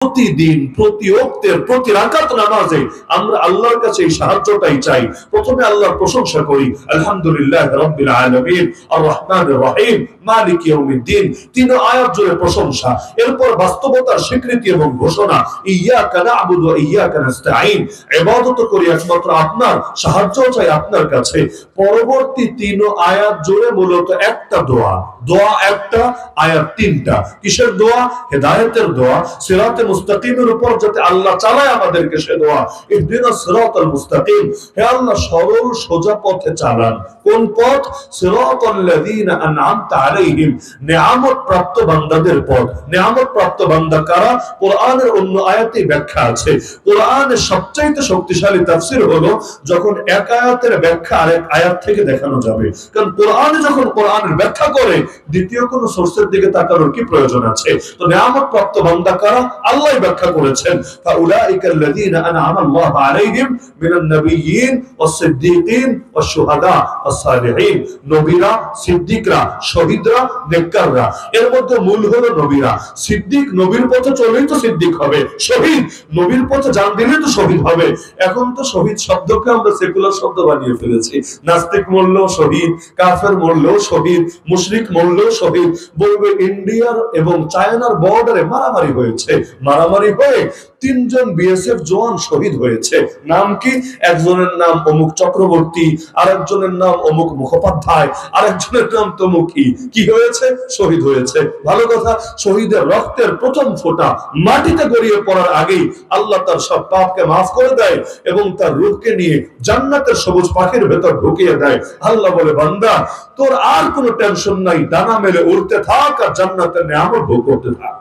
প্রতিদিন প্রতি ওয়াক্তের প্রতি রাকাত নামাজে আমরা আল্লাহর কাছে এই সাহায্যটাই চাই। প্রথমে আল্লাহর প্রশংসা করি, আলহামদুলিল্লাহ রাব্বিল আলামিন আর রহমানির রহিম মালিক ইয়াউমিদ্দিন। তিন আয়াত জুড়ে প্রশংসা, এরপর বাস্তবতার স্বীকৃতি এবং ঘোষণা, ইয়াকা না'বুদু ওয়া ইয়াকা নাস্তাঈন, ইবাদত করি একমাত্র আপনার, সাহায্য চাই আপনার কাছে। পরবর্তী তিন আয়াত জুড়ে মূলত একটা দোয়া, দোয়া একটা, আয়াত তিনটা। কিসের দোয়া? হেদায়েতের দোয়া, সিরাতে মুস্তাকিমের উপর যাতে আল্লাহ চালায় আমাদেরকে, সে দোয়া। ইহদিনাস সিরাতাল মুস্তাকিম, হে আল্লাহ সরল সোজা পথে চালান। কোন পথ? সিরাতাল লাযিনা আন'আমতা আলাইহিম, নিয়ামত প্রাপ্ত বান্দাদের পথ। নিয়ামত প্রাপ্ত বান্দা কারা? কোরআনের অন্য আয়াতে ব্যাখ্যা আছে। কোরআনের সবচেয়ে শক্তিশালী তাফসীর হলো যখন এক আয়াতের ব্যাখ্যা আরেক আয়াত থেকে দেখানো যাবে। কারণ কোরআনে যখন কোরআনের ব্যাখ্যা করে, দ্বিতীয় কোন সোর্সের দিকে তাকানোর কি প্রয়োজন আছে? তো নিয়ামত প্রাপ্ত বান্দা কারা? আল্লাহই ব্যাখ্যা করেছেন, ফাউলাইকাল লাযিনা আন'আমা আল্লাহু আলাইহিম মিনান নাবিয়্যিন ওয়াস সিদ্দীকিন ওয়াশ শুহাদা ওয়াস সালিহিন। নবীরা, সিদ্দিকরা, শহীদরা, নেককাররা। এর মধ্যে মূল হলো নবীরা। সিদ্দিক নবীর পথে চলেই তো সিদ্দিক হবে, শহীদ নবীর পথে জান দিলেই তো শহীদ হবে। এখন তো শহীদ শব্দকে আমরা সেকুলার শব্দ বানিয়ে ফেলেছি। নাস্তিক মরলেও শহীদ, কাফের মরলেও শহীদ, মুশরিক মরলেও শহীদ। বলবে ইন্ডিয়ার এবং চায়নার বর্ডারে মারামারি হয়েছে, মারামারি হয়ে 3 জন বিএসএফ জওয়ান শহীদ হয়েছে। নাম কি? একজনের নাম অমুক চক্রবর্তী, আরেকজনের নাম অমুক মুখোপাধ্যায়, আরেকজনের নাম তমুক কি হয়েছে? শহীদ হয়েছে। ভালো কথা, শহীদের রক্তের প্রথম ফোঁটা মাটিতে গড়িয়ে পড়ার আগেই আল্লাহ তার সব পাপকে মাফ করে দেয় এবং তার রূহকে নিয়ে জান্নাতের সবুজ পাখির ভেতর ঢুকিয়ে দেয়। আল্লাহ বলে, বান্দা তোর আর কোনো টেনশন নাই, ডানা মেলে উড়তে থাক আর জান্নাতের নিয়ামত ভোগ করতে থাক।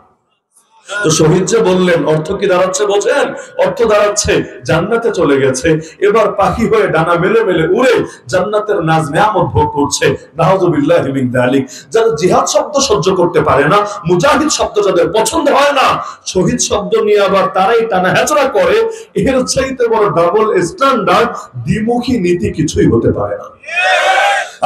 তো শহীদ যে বললেন, অর্থ কি দাঁড়াচ্ছে বোঝেন? অর্থ দাঁড়াচ্ছে জান্নাতে চলে গেছে, এবার পাখি হয়ে ডানা মেলে মেলে উড়ে জান্নাতের নাজ নিয়ামত ভোগ করছে। নাউযুবিল্লাহি মিন যালিক। যারা জিহাদ শব্দ সহ্য করতে পারে না, মুজাহিদ শব্দ যাদের পছন্দ হয় না, শহীদ শব্দ নিয়ে আবার তারাই টানা হেচড়া করে, এর চাইতে বড় ডাবল স্ট্যান্ডার্ড দ্বিমুখী নীতি কিছুই হতে পারে না।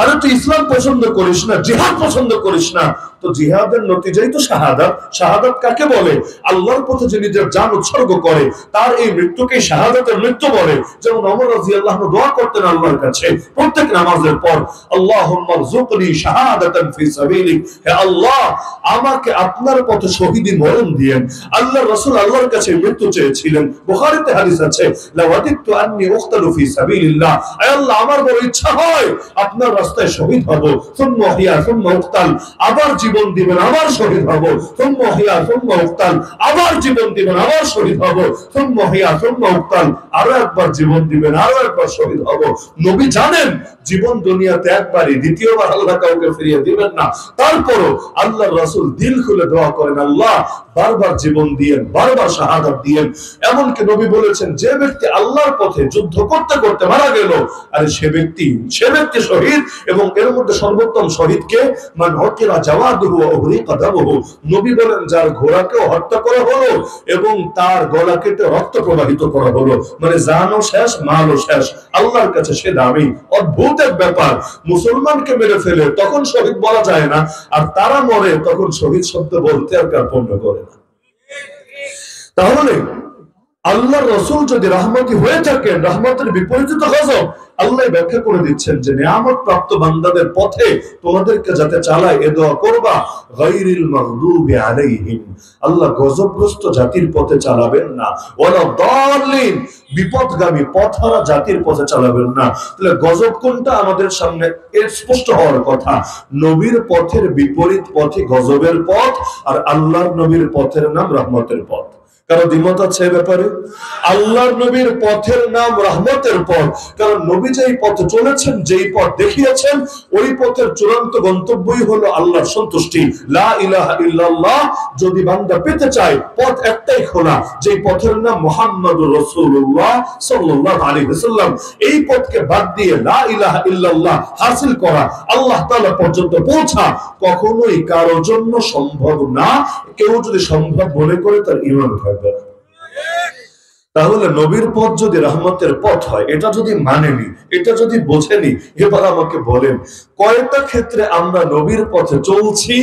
আরে তুই ইসলাম পছন্দ করিস না, জিহাদ পছন্দ করিস না, তো জিহাদের নতিজাই তো শাহাদাত। শাহাদাত কাকে বলে? আল্লাহর পথে যে নিজের জান উৎসর্গ করে, তার এই মৃত্যুকে শাহাদাতের মৃত্যু বলে। যেমন ওমর রাদিয়াল্লাহু আনহু দোয়া করতেন আল্লাহর কাছে প্রত্যেক নামাজের পর, আল্লাহুম্মা রযুকনি শাহাদাতান ফি সাবিলিক, হে আল্লাহ আমাকে আপনার পথে শহীদি মরণ দিয়েন। আল্লাহর রাসূল আল্লাহর কাছে মৃত্যু চেয়েছিলেন। বুখারীতে হাদিস আছে, লাওয়াদিতু আন্নী উকতালু ফি সাবিলিল্লাহ, হে আল্লাহ আমার বড় ইচ্ছা হয় আপনার রাস্তায় শহীদ হব। সুম্মা হিয়া সুম্মা উকতাল, আবার জীবন দিবেন আবার শহীদ হব। সুম্মা হিয়া সুম্মা উকতাল, আবার জীবন দিবেন আবার শহীদ হব। সুম্মা হিয়া সুম্মা উকতাল, আরো একবার জীবন দিবেন আরো একবার শহীদ হব। নবী জানেন জীবন দুনিয়াতে একবারই, দ্বিতীয়বার আল্লাহ কাউকে ফিরিয়ে দিবেন না। তারপরও আল্লাহর রাসূল দিল খুলে দোয়া করেন, আল্লাহ বারবার জীবন দিয়েন, বারবার শাহাদাত দিয়েন। এমনকি নবী বলেছেন, যে ব্যক্তি আল্লাহর পথে যুদ্ধ করতে করতে মারা গেল, আরে সে ব্যক্তি শহীদ। এবং এর মধ্যে সর্বোত্তম শহীদকে মান হুকিরা জাওয়াদুহু ওয়া উহরিকা দামুহু, নবী বলেন যার ঘোড়াকেও হত্যা করা হলো এবং তার গলা কেটে রক্ত প্রবাহিত করা হলো, মানে জানও শেষ মালও শেষ, আল্লাহর কাছে সে দামি। অদ্ভুত এক ব্যাপার, মুসলমানকে মেরে ফেলে তখন শহীদ বলা যায় না, আর তারা মরে তখন শহীদ শব্দ বলতে আর কার্পণ্য করে না। তাহলে আল্লাহর রাসূল যদি রাহমতি হয়ে থাকেন, রাহমতের বিপরীতে তো গজব। আল্লাহ ব্যাখ্যা করে দিচ্ছেন যে নিয়ামত প্রাপ্ত বান্দাদের পথে তোমাদেরকে যাতে চালায়, এ দোয়া করবা, গায়রিল মাগদুবি আলাইহিম, আল্লাহ গজবগ্রস্ত জাতির পথে চালাবেন না, ওয়ালা দাল্লিন, বিপদগামী পথহারা জাতির পথে চালাবেন না। তাহলে গজব কোনটা আমাদের সামনে এর স্পষ্ট হওয়ার কথা। নবীর পথের বিপরীত পথই গজবের পথ, আর আল্লাহর নবীর পথের নাম রহমতের পথ। কারণ দ্বিমত আছে ব্যাপারে? আল্লাহর নবীর পথের নাম রহমতের পথ, কারণ নবী যেই পথে চলেছেন, যেই পথ দেখিয়েছেন, ওই পথের চূড়ান্ত গন্তব্যই হলো আল্লাহর সন্তুষ্টি। লা ইলাহা ইল্লাল্লাহ যদি বান্দা পেতে চায়, পথ একটাই খোলা, যেই পথের নাম মুহাম্মাদুর রাসূলুল্লাহ সাল্লাল্লাহু আলাইহি ওয়াসাল্লাম। এই পথকে বাদ দিয়ে লা ইলাহা ইল্লাল্লাহ হাসিল করা, আল্লাহ তাআলা পর্যন্ত পৌঁছা কখনোই কারোর জন্য সম্ভব না। কেউ যদি সম্ভব মনে করে তার ঈমান থাকবে না। তাহলে নবীর পথ যদি রহমতের পথ হয়, এটা যদি মানেনি, এটা যদি বোঝেনি, এবার আমাকে বলেন কয়টা ক্ষেত্রে আমরা নবীর পথে চলছি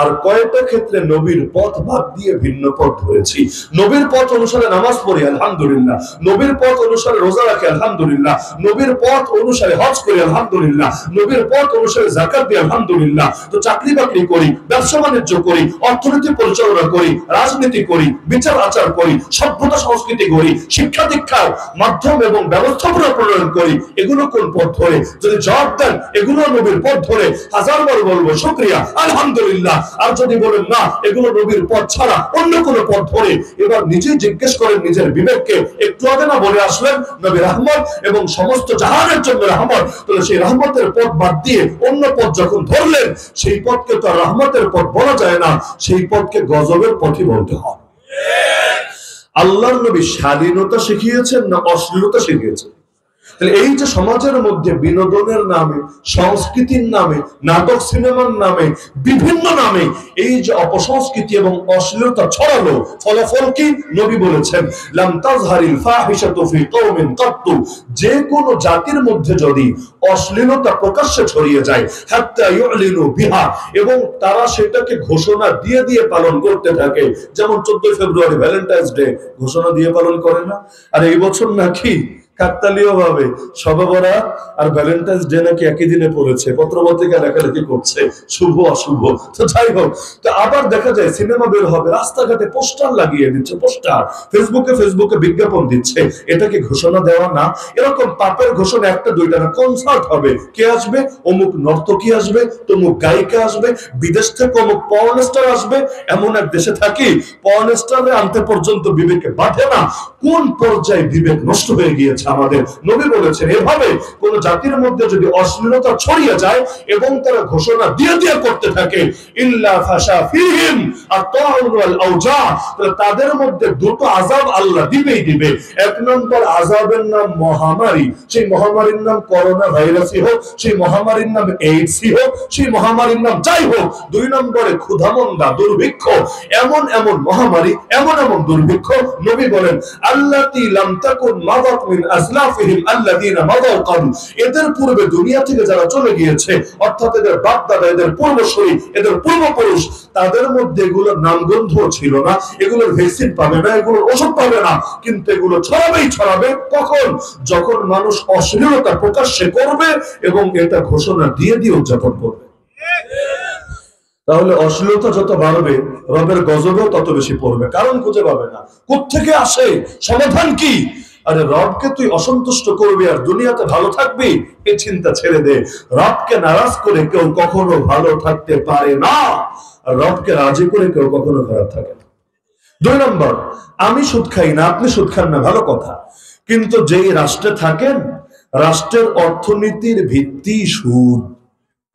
আর কয়টা ক্ষেত্রে নবীর পথ বাদ দিয়ে ভিন্ন পথ ধরেছি। নবীর পথ অনুসারে নামাজ পড়ি আলহামদুলিল্লাহ, নবীর পথ অনুসারে রোজা রাখি আলহামদুলিল্লাহ, নবীর পথ অনুসারে হজ করি আলহামদুলিল্লাহ, নবীর পথ অনুসারে যাকাত দিই আলহামদুলিল্লাহ, তো চাকরি বাকরি করি, ব্যবসা বাণিজ্য করি, অর্থনীতি পরিচালনা করি, রাজনীতি করি, বিচার আচার করি, সভ্যতা সংস্কৃতি করি, শিক্ষা দীক্ষার মাধ্যম এবং ব্যবস্থাপনা প্রণয়ন করি, এগুলো কোন পথ ধরে? যদি জবাব দেন এগুলো নবীর পথ ধরে, হাজারবার বলবো শুকরিয়া আলহামদুলিল্লাহ। আর যদি বলেন না এগুলো নবীর পথ ছাড়া অন্য কোন পথ ধরে, এবার নিজেই জিজ্ঞেস করেন নিজের বিবেককে। একটু আগে না বলে আসলেন নবী রহমত এবং সমস্ত জাহানের জন্য রহমত, তাহলে সেই রহমতের পথ বাদ দিয়ে অন্য পথ যখন ধরলেন, সেই পথকে তো রহমতের পথ বলা যায় না, সেই পথকে গজবের পথই বলতে হয়। আল্লাহর নবী স্বাধীনতা শিখিয়েছেন না অশ্লীলতা শিখিয়েছেন? এই যে সমাজের মধ্যে বিনোদনের নামে, সংস্কৃতির নামে, নাটক সিনেমার নামে, বিভিন্ন নামে এই যে অপসংস্কৃতি এবং অশ্লীলতা ছড়ালো, ফলাফল কি? নবী বলেছেন লাম তাজহারিল ফাহিশাতু ফি কওমিন কাত্তু, যে কোন জাতির মধ্যে যদি অশ্লীলতা প্রকাশ্যে ছড়িয়ে যায়, হাত্তা ইউলিনু বিহা, এবং তারা সেটাকে ঘোষণা দিয়ে দিয়ে পালন করতে থাকে। যেমন 14 ফেব্রুয়ারি ভ্যালেন্টাইন্স ডে ঘোষণা দিয়ে পালন করে না? আর এই বছর নাকি কাকতালীয় ভাবে শবে বরাত আর ভ্যালেন্টাইন্স ডে নাকি একই দিনে পড়েছে, পত্রপত্রিকা লেখালেখি করছে শুভ অশুভ। তো যাই হোক, তো আবার দেখা যায় সিনেমা বের হবে, রাস্তাঘাটে পোস্টার লাগিয়ে দিচ্ছে, পোস্টার ফেসবুকে বিজ্ঞাপন দিচ্ছে। এটা কি ঘোষণা দেওয়া না? এরকম পাপের ঘোষণা একটা দুইটা না, কনসার্ট হবে, কে আসবে? অমুক নর্তকী আসবে, তমুক গায়িকা আসবে, বিদেশ থেকে অমুক পর্ন স্টার আসবে। এমন এক দেশে থাকি পর্ন স্টারে আনতে পর্যন্ত বিবেকে বাঁধে না। কোন পর্যায়ে বিবেক নষ্ট হয়ে গিয়েছে আমাদের। নবী বলেছেন এভাবে কোন জাতির মধ্যে যদি অশ্লীলতা ছড়িয়ে যায় এবং তারা ঘোষণা দিয়ে দিয়ে করতে থাকে, ইল্লা ফাশা ফীহিম আত-তাউন ওয়াল আওজা, তাদের মধ্যে দুটো আযাব আল্লাহ দিবেই দিবে। এক নম্বর আযাবের নাম মহামারী, সেই মহামারীর নাম করোনা ভাইরাসই হোক, সেই মহামারীর নাম এইডসই হোক, সেই মহামারীর নাম যাই হোক। দুই নম্বরে ক্ষুধামন্দা, দুর্ভিক্ষ, এমন এমন মহামারী, এমন এমন দুর্ভিক্ষ। নবী বলেন আল্লাতী লাম তাকুন মাদাত মিন আসলাফিহিম আল্লাযীনা মাদাউ ক্বাবল, এদের পূর্বে দুনিয়া থেকে যারা চলে গিয়েছে, অর্থাৎ এদের বাপ দাদা, এদের পূর্বসূরি, এদের পূর্বপুরুষ, তাদের মধ্যে এগুলোর নামগন্ধ ছিল না, এগুলোর ভ্যাকসিন পাবে না, এগুলোর ওষুধ পাবে না, কিন্তু এগুলো ছড়াবেই ছড়াবে। কখন? যখন মানুষ অশ্লীলতা প্রকাশ্যে করবে এবং এটা ঘোষণা দিয়ে দিয়ে উদযাপন করবে। তাহলে অশ্লীলতা যত বাড়বে, রবের গজবও তত বেশি পড়বে। কারণ খুঁজে পাবে না, কোত্থেকে আসে, সমাধান কি? আরে রবকে তুই অসন্তুষ্ট করবি আর দুনিয়াতে ভালো থাকবি, এই চিন্তা ছেড়ে দে। রবকে নারাজ করে কেউ কখনো ভালো থাকতে পারে না, আর রবকে রাজি করে কেউ কখনো খারাপ থাকে না। 2 নম্বর, আমি সুদ খাই না, আপনি সুদ খান না, ভালো কথা, কিন্তু যেই রাষ্ট্রে থাকেন, রাষ্ট্রের অর্থনীতির ভিত্তি সুদ।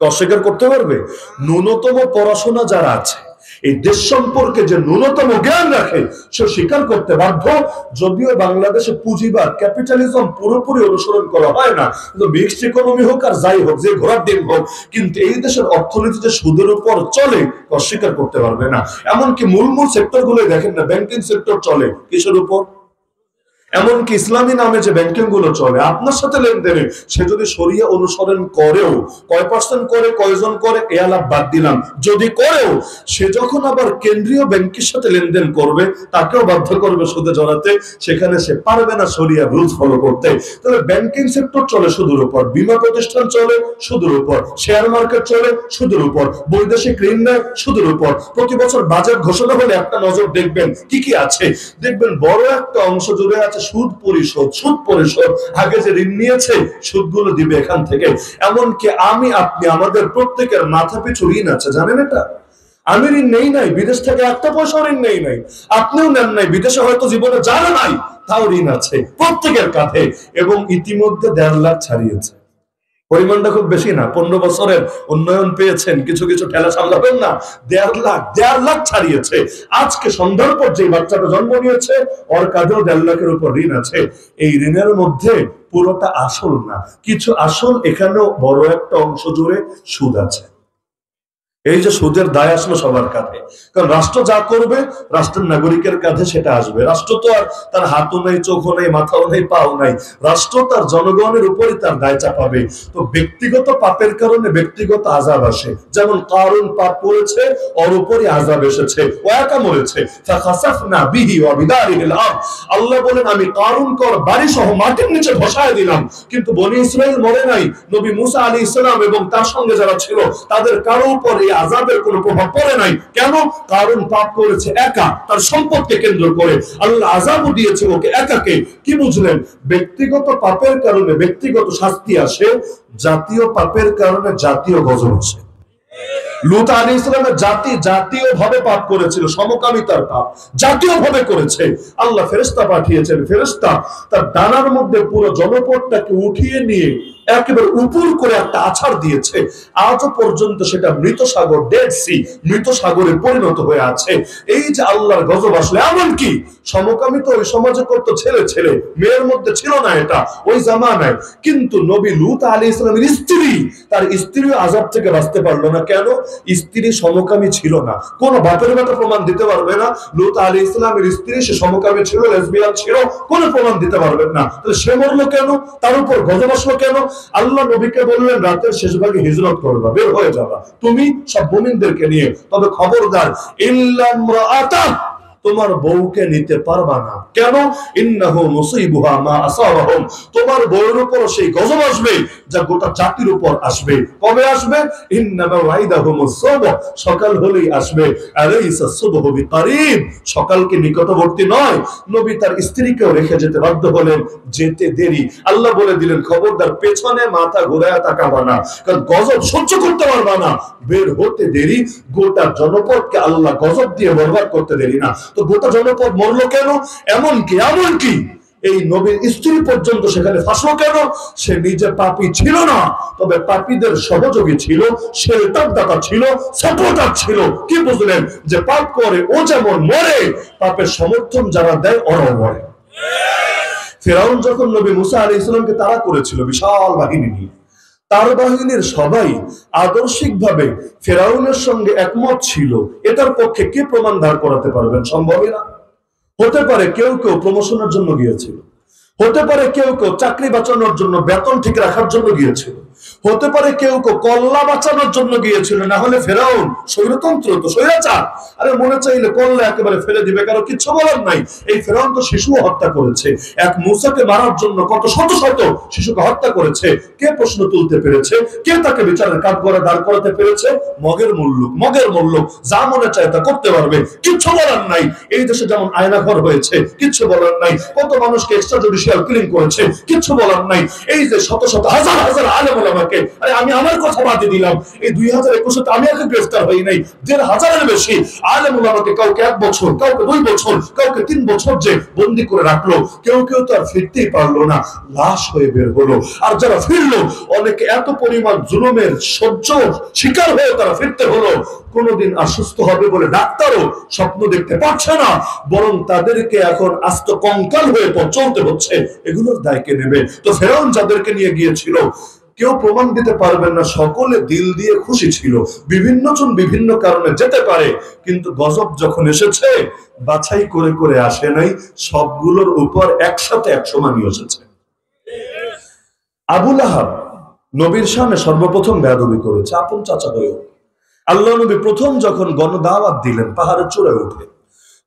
অস্বীকার করতে পারবে? ন্যূনতম পড়াশোনা যারা আছে, এই দেশ সম্পর্কে যে ন্যূনতম জ্ঞান রাখে, সে স্বীকার করতে বাধ্য। যদিও বাংলাদেশে পুঁজিবাদ, ক্যাপিটালিজম পুরোপুরি অনুসরণ করা হয় না, কিন্তু মিক্সড ইকোনমি হোক আর যাই হোক, যে ঘোড়ার ডিম হোক, কিন্তু এই দেশের অর্থনীতি যে সুদের উপর চলে, অস্বীকার করতে পারবে না। এমনকি মূল সেক্টর গুলো দেখেন না, ব্যাংকিং সেক্টর চলে কিসের উপর? এমনকি ইসলামী নামে যে ব্যাংকিং গুলো চলে আপনার সাথে লেনদেনে, সে যদি শরিয়া অনুসরণ করেও, কয় পার্সেন্ট করে, কয়জন করে, এ আলাপ বাদ দিলাম, যদি করেও, সে যখন আবার কেন্দ্রীয় ব্যাংকের সাথে লেনদেন করবে, তাকেও বাধ্য করবে সুদে জড়াতে, সেখানে সে পারবে না শরিয়া রুলস ফলো করতে। তাহলে ব্যাংকিং সেক্টর চলে সুদের উপর, বীমা প্রতিষ্ঠান চলে সুদের উপর, শেয়ার মার্কেট চলে সুদের উপর, বৈদেশিক ঋণ নেয় সুদের উপর। প্রতি বছর বাজেট ঘোষণা হলে একটা নজর দেখবেন কি কি আছে, দেখবেন বড় একটা অংশ জুড়ে আছে সুদ পরিশোধ। সুদ পরিশোধ, আগে যে ঋণ নিয়েছে সুদগুলো দিবে এখান থেকে। এমনকি আমি আপনি, আমাদের প্রত্যেকের মাথা পিছু ঋণ আছে, জানেন এটা? আমি ঋণ নেই নাই, বিদেশ থেকে একটা পয়সা ঋণ নেই নাই, আপনিও নেন নাই, বিদেশে হয়তো জীবনে জানা নাই, তাও ঋণ আছে প্রত্যেকের কাঁধে, এবং ইতিমধ্যে 1.5 লাখ ছাড়িয়েছে। পরিমাণটা খুব বেশি না, 15 বছরের উন্নয়ন পেয়েছেন, কিছু কিছু ঠেলা সামলাবেন না, 1.5 লাখ ছাড়িয়েছে। আজকে সন্ধ্যার পর যে বাচ্চাটা জন্ম নিয়েছে, ওর কাঁধেও 1.5 লাখের উপর ঋণ আছে। এই ঋণের মধ্যে পুরোটা আসল না, কিছু আসল, এখানেও বড় একটা অংশ জুড়ে সুদ আছে। এই যে সুদের দায় আসলো সবার কাঁধে, কারণ রাষ্ট্র যা করবে রাষ্ট্রের নাগরিকের কাঁধে সেটা আসবে। রাষ্ট্র তো আর তার হাতও নেই, চোখও নেই, মাথাও নেই, পাও নাই, রাষ্ট্র তার জনগণের উপরই তার দায় চাপাবে। তো ব্যক্তিগত পাপের কারণে ব্যক্তিগত আযাব আসে, যেমন কারুন পাপ করেছে, ওর উপরই আযাব এসেছে, ও একা মরেছে। ফাখাসাফনা বিহি ওয়া বিদারিহিল আরদ, আল্লাহ বলেন আমি কারুনকে ওর বাড়ি সহ মাটির নিচে ধসায় দিলাম, কিন্তু বনি ইসরাইল মরে নাই। নবী মুসা আলাইহিস সালাম এবং তার সঙ্গে যারা ছিল তাদের কারো উপর এই আযাবের কোনো প্রভাব পড়ে নাই। কেন? কারণ পাপ করেছে একা, তার সম্পদকে কেন্দ্র করে, আল্লাহ আযাবও দিয়েছে ওকে একাকে। কি বুঝলেন? ব্যক্তিগত পাপের কারণে ব্যক্তিগত শাস্তি আসে, জাতীয় পাপের কারণে জাতীয় গজব আসে। লূত আলাইহিস সালামের জাতি জাতীয় ভাবে পাপ করেছিল, সমকামিতার পাপ জাতীয় ভাবে করেছে। আল্লাহ ফেরেশতা পাঠিয়েছেন, ফেরেশতা তার ডানার মধ্যে পুরো জনপদটাকে উঠিয়ে নিয়ে একেবারে উপর করে একটা আছাড় দিয়েছে। আজও পর্যন্ত সেটা মৃত সাগর, ডেড সি, মৃত সাগরে পরিণত হয়ে আছে। এই যে আল্লাহর গজব আসলে, এমন কি সমকামিতা ওই সমাজে করতো ছেলে ছেলে, মেয়ের মধ্যে ছিল না এটা ওই জামানায়। কিন্তু নবী লূত আলাইহিস সালামের স্ত্রী, তার স্ত্রীও আযাব থেকে বাঁচতে পারলো না। কেন? স্ত্রী সমকামী ছিল না। কোন বাপের বেটা প্রমাণ দিতে পারবে না লূত আলাইহিস সালামের স্ত্রী সে সমকামী ছিল, লেসবিয়ান ছিল, কোনো প্রমাণ দিতে পারবেন না। তাহলে সে মরলো কেন? তার উপর গজব আসলো কেন? আল্লাহ নবীকে বললেন রাতের শেষ ভাগে হিজরত করবা, বের হয়ে যাবা তুমি সব মুমিনদেরকে নিয়ে, তবে খবরদার ইল্লা ইমরাআতা, তোমার বউকে নিতে পারবা না। কেন? ইন্নাহু মুসিবুহা মা আসাবাহুম, তোমার বউয়ের উপর সেই গজব আসবে যা গোটা জাতির উপর আসবে। কবে আসবে? ইন্নামা ওয়াইদাহুমুস সুবহ, সকাল হলেই আসবে। আলাইসা সুবহু বিকারিব, সকাল কি নিকটবর্তী নয়? নবী তার স্ত্রীকেও রেখে যেতে বাধ্য হলেন, যেতে দেরি। আল্লাহ বলে দিলেন খবরদার পেছনে মাথা ঘুরায় তাকাবা না, কারণ গজব সহ্য করতে পারবা না। বের হতে দেরি, গোটা জনপদকে আল্লাহ গজব দিয়ে বরবাদ করতে দেরি না। তো গোটা জনপদ মরলো কেন? এমনকি এই নবীর স্ত্রী পর্যন্ত সেখানে ফাঁসলো কেন? সে নিজে পাপী ছিল না, তবে পাপীদের সহযোগী ছিল, শেল্টারদাতা ছিল, সাপোর্টার ছিল। কি বুঝলেন? যে পাপ করে ও যেমন মরে, পাপের সমর্থন যারা দেয় ওরাও মরে। ফেরাউন যখন নবী মুসা আলাইহিস সালামকে তাড়া করেছিল বিশাল বাহিনী নিয়ে, তার বাহিনীর সবাই আদর্শিকভাবে ফেরাউনের সঙ্গে একমত ছিল। এটার পক্ষে কে প্রমাণ দাঁড় করাতে পারবেন? সম্ভবই না। হতে পারে কেউ কেউ প্রমোশনের জন্য গিয়েছিল, হতে পারে কেউ কেউ চাকরি বাঁচানোর জন্য, বেতন ঠিক রাখার জন্য গিয়েছিল, হতে পারে কেউ কেউ কল্লা বাঁচানোর জন্য গিয়েছিল। না হলে ফেরাউন স্বৈরতন্ত্র, তো স্বৈরাচার, আরে মনে চাইলে কল্লা একেবারে ফেলে দিবে, কারো কিচ্ছু বলার নাই। এই ফেরাউন তো শিশুও হত্যা করেছে, এক মূসাকে মারার জন্য কত শত শত শিশুকে হত্যা করেছে। কে প্রশ্ন তুলতে পেরেছে? কে তাকে বিচারের কাঠগড়ায় দাঁড় করাতে পেরেছে? মগের মূল্য যা মনে চায় তা করতে পারবে, কিচ্ছু বলার নাই। এই দেশে যেমন আয়নাঘর হয়েছে, কিচ্ছু বলার নাই। কত মানুষকে এক্সট্রা জুডিশিয়াল কিলিং করেছে, কিচ্ছু বলার নাই। এই যে শত শত হাজার হাজার আলেম ওলামাকে, আরে আমি আমার কথা বাদে দিলাম, এই 2021 আমি একা গ্রেফতার হই নাই, 1,500-এর বেশি আলেম ওলামাকে কাউকে 1 বছর, কাউকে 2 বছর, কাউকে 3 বছর যে বন্দী করে রাখলো। কেউ কেউ তো আর ফিরতেই পারলো না, লাশ হয়ে বের হলো। আর যারা ফিরলো, অনেকে এত পরিমাণ জুলুমের সহ্য শিকার হয়ে তারা ফিরতে হলো। কোনদিন অসুস্থ হবে বলে ডাক্তারও স্বপ্ন দেখতে পাচ্ছে না, বরং তাদেরকে এখন আস্ত কঙ্কাল হয়ে চলতে হচ্ছে। এগুলোর দায় কে নেবে? তো ফেরাউন যাদেরকে নিয়ে গিয়েছিল, কেউ প্রমাণ দিতে পারবেন না, সকলে দিল দিয়ে খুশি ছিল। বিভিন্ন জন বিভিন্ন কারণে যেতে পারে, কিন্তু গজব যখন এসেছে বাছাই করে করে আসে নাই, সবগুলোর উপর একসাথে একসমানই এসেছে। আবু লাহাব নবীর সামনে সর্বপ্রথম বেয়াদবি করেছে, আপন চাচা হয়েও। আল্লাহ নবী প্রথম যখন গণদাওয়াত দিলেন পাহাড়ের চূড়ায় উঠে,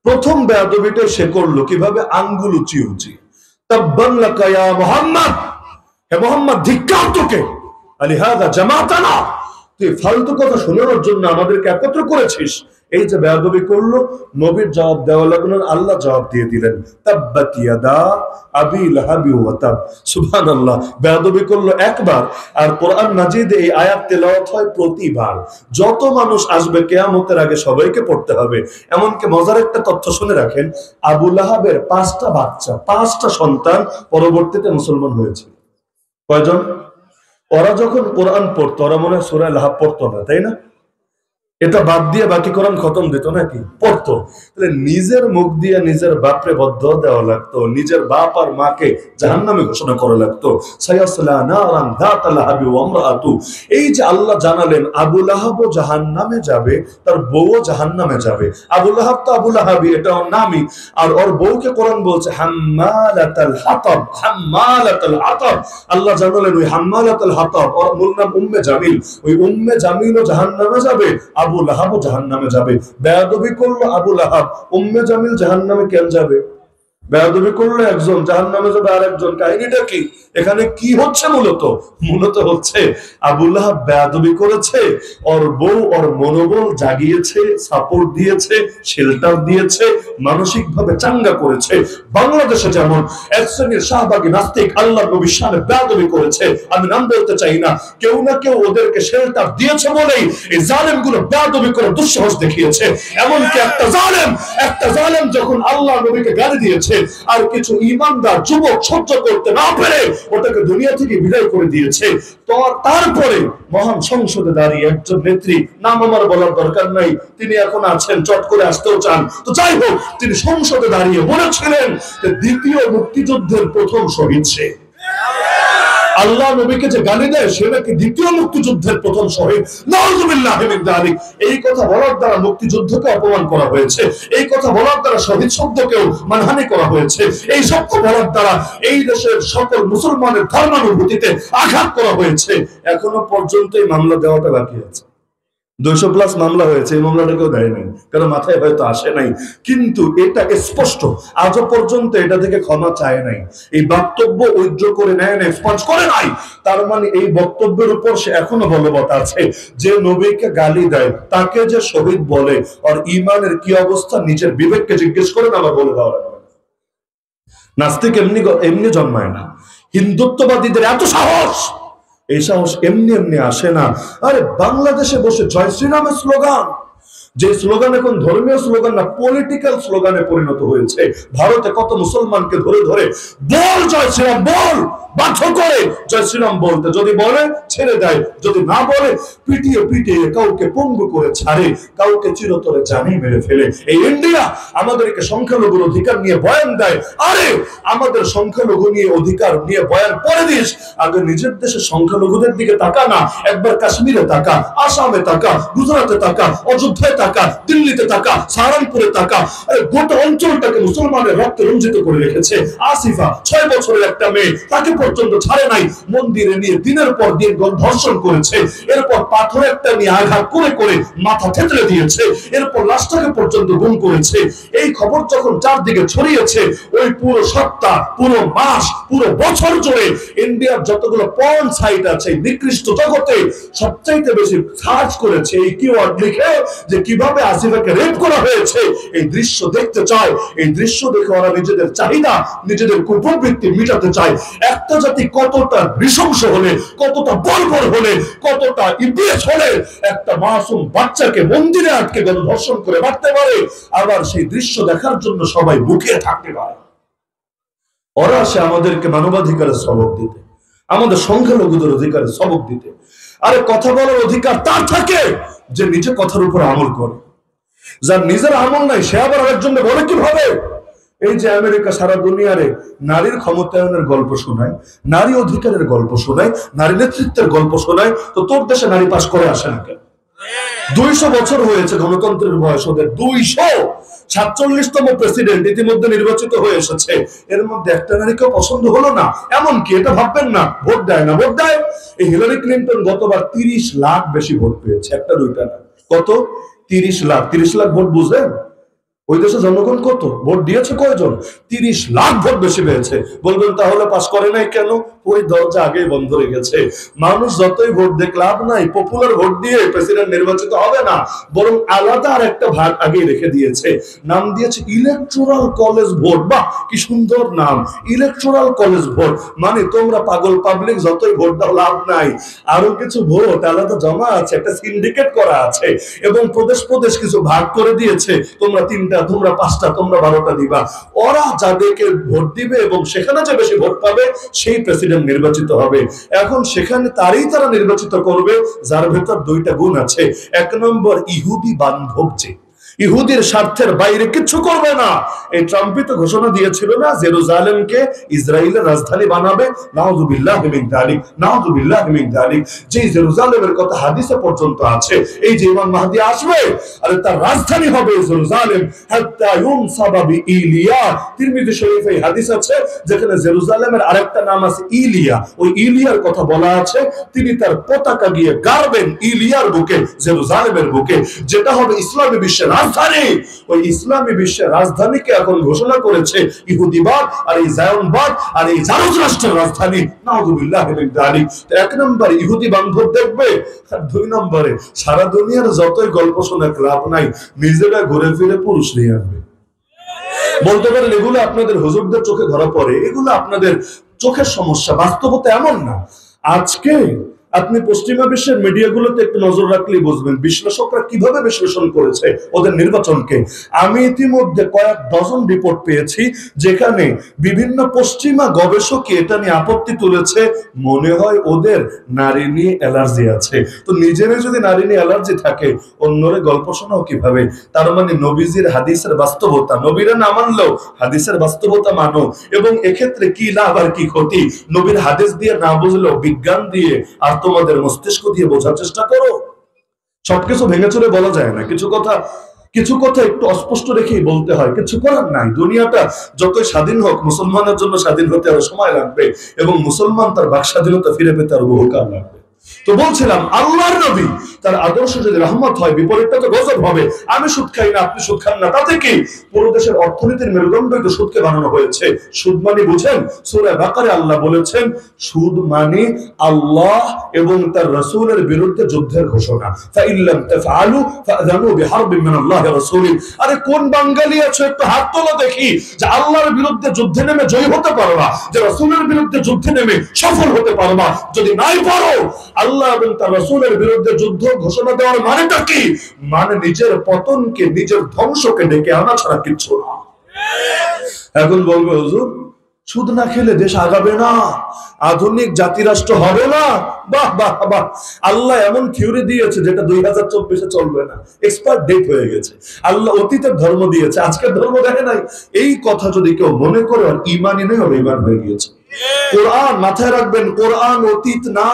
প্রথম বেয়াদবিটা সে করলো কিভাবে? আঙ্গুল উঁচি। তাব্বান লাকা ইয়া মুহাম্মদ, হে মুহাম্মদ ধিক্কার তোকে, আলিহাযা জামাতানা, তুই ফালতু কথা শোনানোর জন্য আমাদেরকে একত্র করেছিস। এই যে বেয়াদবি করলো, নবীর জবাব দেওয়া লাগলো, আল্লাহ জবাব দিয়ে দিলেন তাব্বাত ইয়াদা আবি লাহাবি ওয়া তাব। সুবহানাল্লাহ। বেয়াদবি করলো একবার, আর কোরআন মাজিদে এই আয়াত তেলাওয়াত হয় প্রতিবার। যত মানুষ আসবে কিয়ামতের আগে সবাইকে পড়তে হবে। এমনকি মজার একটা তথ্য শুনে রাখেন, আবু লাহাবের 5টা বাচ্চা, 5টা সন্তান পরবর্তীতে মুসলমান হয়েছে। কয়জন? ওরা যখন কোরআন পড়তো, ওরা মনে হয় সূরা লাহাব পড়তো না, তাই না? এটা বাদ দিয়ে বাকি কোরআন খতম দিত নাকি? পড়তো। তাহলে নিজের মুখ দিয়ে নিজের বাপরে বদ্ধ দেওয়া লাগতো, নিজের বাপ আর মাকে জাহান্নামে ঘোষণা করা লাগতো। সায়াসলা নারান যাতা লাহাবি ওয়া ইমরাআতু। এই যে আল্লাহ জানালেন আবু লাহাবও জাহান্নামে যাবে, তার বউও জাহান্নামে যাবে। আবু লাহাব তো আবু লাহাবই, এটা ওর নামই। আর ওর বউকে কোরআন বলছে হাম্মালাতাল হাতাব, হাম্মালাতাল হাতাব। আল্লাহ জানালেন ওই হাম্মালাতাল হাতাব, ওর মূল নাম উম্মে জামিল, ওই উম্মে জামিলও জাহান্নামে যাবে, আবু লাহাবও জাহান্নামে যাবে। বেয়াদবি করলো আবু লাহাব, উম্মে জামিল জাহান্নামে কেন যাবে? বেয়াদবি করলো একজন, জাহান্নামে যাবে আরেকজন। কাহিনীটা কি? এখানে কি হচ্ছে? মূলত হচ্ছে আবু লাহাব বেয়াদবি করেছে, ওর বউ ওর মনোবল জাগিয়েছে, সাপোর্ট দিয়েছে, শেল্টার দিয়েছে, মানসিক ভাবে চাঙ্গা করেছে। বাংলাদেশে যেমন এক শ্রেণীর শাহবাগী নাস্তিক আল্লাহর নবীর শানে বেয়াদবি করেছে, আমি নাম বলতে চাই না, কেউ না কেউ ওদেরকে শেল্টার দিয়েছে বলেই এই জালেম গুলো বেয়াদবি করে দুঃসাহস দেখিয়েছে। এমনকি একটা জালেম যখন আল্লাহ নবীকে গালি দিয়েছে, আর কিছু ঈমানদার যুবক সহ্য করতে না পেরে ওটাকে দুনিয়া থেকে বিদায় করে দিয়েছে। তো তারপরে মহান সংসদে দাঁড়িয়ে একজন নেত্রী, নাম আমার বলার দরকার নাই, তিনি এখন আছেন, চট করে আসতেও চান, তো যাই হোক, তিনি সংসদে দাঁড়িয়ে বলেছিলেন যে দ্বিতীয় মুক্তিযুদ্ধের প্রথম শহীদ সে। আল্লাহ নবীকে যে গালি দেয় সে নাকি দ্বিতীয় মুক্তিযুদ্ধের প্রথম শহীদ। নাউযুবিল্লাহি মিন যালিক। এই কথা বলার দ্বারা মুক্তিযুদ্ধকে অপমান করা হয়েছে, এই কথা বলার দ্বারা শহীদ শব্দকেও মানহানি করা হয়েছে, এই শব্দ বলার দ্বারা এই দেশের সকল মুসলমানের ধর্মানুভূতিতে আঘাত করা হয়েছে। এখনো পর্যন্ত এই মামলা দেওয়াটা বাকি আছে। 200+ মামলা হয়েছে, এই মামলাটা কেউ দেয় নাই, কারণ মাথায় হয়তো আসে নাই। কিন্তু এটা স্পষ্ট, আজও পর্যন্ত এটা থেকে ক্ষমা চায় নাই, এই বক্তব্য উইথড্র করে নেয় না, এক্সপাঞ্জ করে নাই। তার মানে এই বক্তব্যের উপর সে এখনো বলবৎ আছে। যে নবীকে গালি দেয়, তাকে যে শহীদ বলে, আর ইমানের কি অবস্থা নিজের বিবেককে জিজ্ঞেস করেন, আবার বলে দেওয়া লাগবে। নাস্তিক এমনি জন্মায় না, হিন্দুত্ববাদীদের এত সাহস, এই সাহস এমনি এমনি আসে না। আরে বাংলাদেশে বসে জয় শ্রীরামের স্লোগান, যে স্লোগান এখন ধর্মীয় স্লোগান না, পলিটিক্যাল স্লোগানে পরিণত হয়েছে। ভারতে কত মুসলমানকে ধরে ধরে বল জয় শ্রীরাম, বল, বাধ্য করে জয় শ্রীরাম বলতে, যদি বলে ছেড়ে দেয়, যদি না বলে পিটিয়ে পিটিয়ে কাউকে পঙ্গু করে ছাড়ে, কাউকে চিরতরে জানি মেরে ফেলে। এই ইন্ডিয়া আমাদেরকে সংখ্যালঘুর অধিকার নিয়ে বয়ান দেয়। আরে আমাদের সংখ্যালঘু নিয়ে অধিকার নিয়ে বয়ান পরে দিস, আগে নিজের দেশে সংখ্যালঘুদের দিকে তাকা না। একবার কাশ্মীরে তাকা, আসামে তাকা, গুজরাটে তাকা, অযোধ্যায় তাকা, দিল্লিতে তাকা, সাহারানপুরে তাকা। গোটা অঞ্চলটাকে মুসলমানের রক্তে রঞ্জিত করে রেখেছে। আসিফা 6 বছরের একটা মেয়ে, তাকে পর্যন্ত ছাড়ে নাই, মন্দিরে নিয়ে দিনের পর দিন ধর্ষণ করেছে, এরপর পাথর একটা নিয়ে আঘাত করে করে মাথা থেতলে দিয়েছে, এরপর লাশটাকে পর্যন্ত গুম করেছে। এই খবর যখন চারদিকে ছড়িয়েছে, ওই পুরো সপ্তাহ, পুরো মাস, পুরো বছর জুড়ে ইন্ডিয়ার যতগুলো পর্ন সাইট আছে নিকৃষ্ট জগতে সবচাইতে বেশি সার্চ করেছে এই কিওয়ার্ড লিখে যে কিভাবে আসিফাকে রেপ করা হয়েছে। এই দৃশ্য দেখতে চায়, এই দৃশ্য দেখে ওরা নিজেদের চাহিদা, নিজেদের কুপ্রবৃত্তি মিটাতে চায়। একটা জাতি কতটা নৃশংস হলে, কতটা বর্বর হলে, কতটা ইতিহাস হলে একটা মাসুম বাচ্চাকে মন্দিরে আটকে ধর্ষণ করে মারতে পারে, আবার সেই দৃশ্য দেখার জন্য সবাই বুকিয়ে থাকতে পারে। ওরা আসে আমাদেরকে মানবাধিকারের সবক দিতে, আমাদের সংখ্যালঘুদের অধিকারের সবক দিতে। আরে কথা বলার অধিকার তার থাকে যে নিজে কথার উপর আমল করে। যার নিজের আমল নাই সে আবার আরেকজনকে বলে কিভাবে? এই যে আমেরিকা সারা দুনিয়ারে নারীর ক্ষমতায়নের গল্প শোনায়, নারী অধিকারের গল্প শোনায়, নারী নেতৃত্বের গল্প শোনায়, তো তোর দেশে নারী পাস করে আসে না কেন? 200 বছর হয়েছে গণতন্ত্রের বয়স ওদের, 247তম প্রেসিডেন্ট ইতিমধ্যে নির্বাচিত হয়ে এসেছে, এর মধ্যে একটা নারীকেও পছন্দ হলো না। এমনকি এটা ভাববেন না ভোট দেয় না, ভোট দেয়। এই হিলারি ক্লিন্টন গতবার 30 লাখ বেশি ভোট পেয়েছে, একটা দুইটা না, কত? 30 লাখ। 30 লাখ ভোট বুঝলেন? ওই দেশে জনগণ কত ভোট দিয়েছে? কয়জন? 30 লাখ ভোট বেশি পেয়েছে। বলবেন তাহলে পাস করে নাই কেন? ওই দরজা আগেই বন্ধ হয়ে গেছে। মানুষ যতই ভোট দেখ লাভ নাই, পপুলার ভোট দিয়ে প্রেসিডেন্ট নির্বাচিত হবে না, বরং আলাদা আর একটা ভাগ আগেই রেখে দিয়েছে, নাম দিয়েছে ইলেকটোরাল কলেজ ভোট। বাহ, কি সুন্দর নাম, ইলেকটোরাল কলেজ ভোট। মানে তোমরা পাগল পাবলিক যতই ভোট দাও লাভ নাই, আরো কিছু ভোট আলাদা জমা আছে, একটা সিন্ডিকেট করা আছে, এবং প্রদেশ প্রদেশ কিছু ভাগ করে দিয়েছে। তোমরা 3টা 3টা, তোমরা 5টা, তোমরা 12টা দিবা। ওরা যাদেরকে ভোট দিবে এবং সেখানে যে বেশি ভোট পাবে সেই প্রেসিডেন্ট নির্বাচিত হবে। এখন সেখানে তারা নির্বাচিত করবে যার ভেতর 2টা গুণ আছে। 1 নম্বর, ইহুদি বান্ধব, যে ইহুদির স্বার্থের বাইরে কিছু করবে না। এই ট্রাম্পই তো ঘোষণা দিয়েছিল না জেরুজালেমকে ইসরায়েলের রাজধানী বানাবে। নাউযুবিল্লাহ মিন যালিক, নাউযুবিল্লাহ মিন যালিক। যে জেরুজালেমের কথা হাদিসে পর্যন্ত আছে, এই যে ইমাম মাহদী আসবে আর তার রাজধানী হবে জেরুজালেম, হাত্তা ইউনসাবা বিইলিয়া। তিরমিজি শরীফে এই হাদিস আছে যেখানে জেরুজালেমের আরেকটা নাম আছে ইলিয়া। ওই ইলিয়ার কথা বলা আছে, তিনি তার পতাকা গিয়ে গাড়বেন ইলিয়ার বুকে, জেরুজালেমের বুকে, যেটা হবে ইসলামী বিশ্বের রাজধানী। ওই ইসলামী বিশ্বের রাজধানীকে এখন ঘোষণা করেছে ইহুদিবাদ আর এই জায়নবাদ আর এই জারজ রাষ্ট্রের রাজধানী। নাউযুবিল্লাহ মিন যালিক। 1 নম্বরে ইহুদি বান্ধব দেখবে, আর 2 নম্বরে সারা দুনিয়ার যতই গল্প শোনা লাভ নাই, নিজেরা ঘুরে ফিরে পুরুষ নিয়ে আসবে। বলতে পারেন এগুলো আপনাদের হুজুরদের চোখে ধরা পড়ে, এগুলো আপনাদের চোখের সমস্যা, বাস্তবতা এমন না। আজকে আপনি পশ্চিমা বিশ্বের মিডিয়াগুলোতে একটু নজর রাখলেই বুঝবেন বিশ্লেষকরা কিভাবে বিশ্লেষণ করেছে ওদের নির্বাচনকে। আমি ইতিমধ্যে কয়েক ডজন রিপোর্ট পেয়েছি যেখানে বিভিন্ন পশ্চিমা গবেষক এটা নিয়ে আপত্তি তুলেছে, মনে হয় ওদের নারী নিয়ে অ্যালার্জি আছে। তো নিজেরই যদি নারী নিয়ে অ্যালার্জি থাকে, অন্যরে গল্প শোনাও কিভাবে? তার মানে নবীজির হাদিসের বাস্তবতা, নবীরা না মানলেও হাদিসের বাস্তবতা মানো। এবং এক্ষেত্রে কি লাভ আর কি ক্ষতি, নবীর হাদিস দিয়ে না বুঝলেও বিজ্ঞান দিয়ে আর তোমাদের মস্তিষ্ক দিয়ে বোঝার চেষ্টা করো। সবকিছু ভেঙে চুরে বলা যায় না, কিছু কথা একটু অস্পষ্ট রেখেই বলতে হয়। কিছু করার নাই, দুনিয়াটা যতই স্বাধীন হোক, মুসলমানের জন্য স্বাধীন হতে আরো সময় লাগবে এবং মুসলমান তার বাক স্বাধীনতা ফিরে পেতে আরো বহুকাল লাগবে। তো বলছিলাম আল্লাহর নবী তার আদর্শ যদি রহমত হয়, বিপরীতটা তো গজব হবে। আমি সুদ খাই না, আপনি সুদ খান না, তাতে কি? পুরো দেশের অর্থনীতির মেরুদণ্ডই তো সুদকে বানানো হয়েছে। সুদ মানে বুঝেন, সূরা বাকারে আল্লাহ বলেছেন সুদ মানে আল্লাহ এবং তার রাসূলের বিরুদ্ধে যুদ্ধের ঘোষণা। ফাইল্লাম তাফআলু ফাযানু বিহারবিন মিনাল্লাহি ওয়া রাসূলি। আরে কোন বাঙালি আছো একটু হাত তোলো দেখি, যে আল্লাহর বিরুদ্ধে যুদ্ধে নেমে জয়ী হতে পারবা, যে রাসূলের বিরুদ্ধে যুদ্ধে নেমে সফল হতে পারবা। যদি নাই পারো, আল্লাহ এবং তার রাসূলের বিরুদ্ধে যুদ্ধ ঘোষণা দেওয়ার মানেটা কি? মানে নিজের পতনকে, নিজের ধ্বংসকে ডেকে আনা ছাড়া কিচ্ছু না। এখন বলবে হুজুর সুদ না খেলে দেশ আগাবে না, আধুনিক জাতিরাষ্ট্র হবে না। বাহ বাহ বাহ, আল্লাহ এমন থিওরি দিয়েছে যেটা 2024-এ চলবে না, এক্সপায়ার ডেট হয়ে গেছে। আল্লাহ অতীতের ধর্ম দিয়েছে, আজকের ধর্ম দেখে নাই। এই কথা যদি কেউ মনে করে আর ইমানই নেই, হবে ইমান হয়ে গিয়েছে। কোরআন মাথায় রাখবেন, কোরআন অতীত না,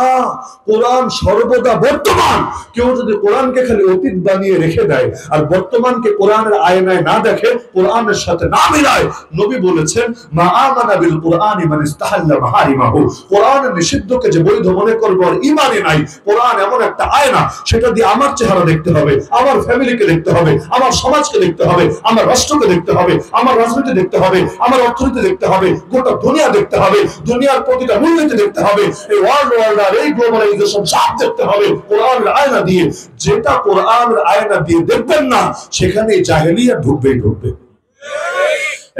কোরআন সর্বদা বর্তমান। কেউ যদি কোরআনকে খালি অতীত বানিয়ে রেখে দেয় আর বর্তমানকে কোরআনের আয়নায় না দেখে, কোরআনের সাথে না মিলায়, নবী বলেছেন মা আমানা বিল কোরআনি মান ইস্তাহাল্লা মাহারিমাহু। কোরআনের নিষিদ্ধকে যে বৈধ মনে করবে আর ঈমানই নাই। কোরআন এমন একটা আয়না, সেটা দিয়ে আমার চেহারা দেখতে হবে, আমার ফ্যামিলিকে দেখতে হবে, আমার সমাজকে দেখতে হবে, আমার রাষ্ট্রকে দেখতে হবে, আমার রাজনীতি দেখতে হবে, আমার অর্থনীতি দেখতে হবে, গোটা দুনিয়া দেখতে হবে, দুনিয়ার প্রতিটা মূল্যকে দেখতে হবে, এই ওয়ার্ল্ড অর্ডার, এই গ্লোবালাইজেশন সব দেখতে হবে কোরআনের আয়না দিয়ে। যেটা কোরআনের আয়না দিয়ে দেখবেন না, সেখানে জাহেলিয়াত ঢুকবেই ঢুকবে।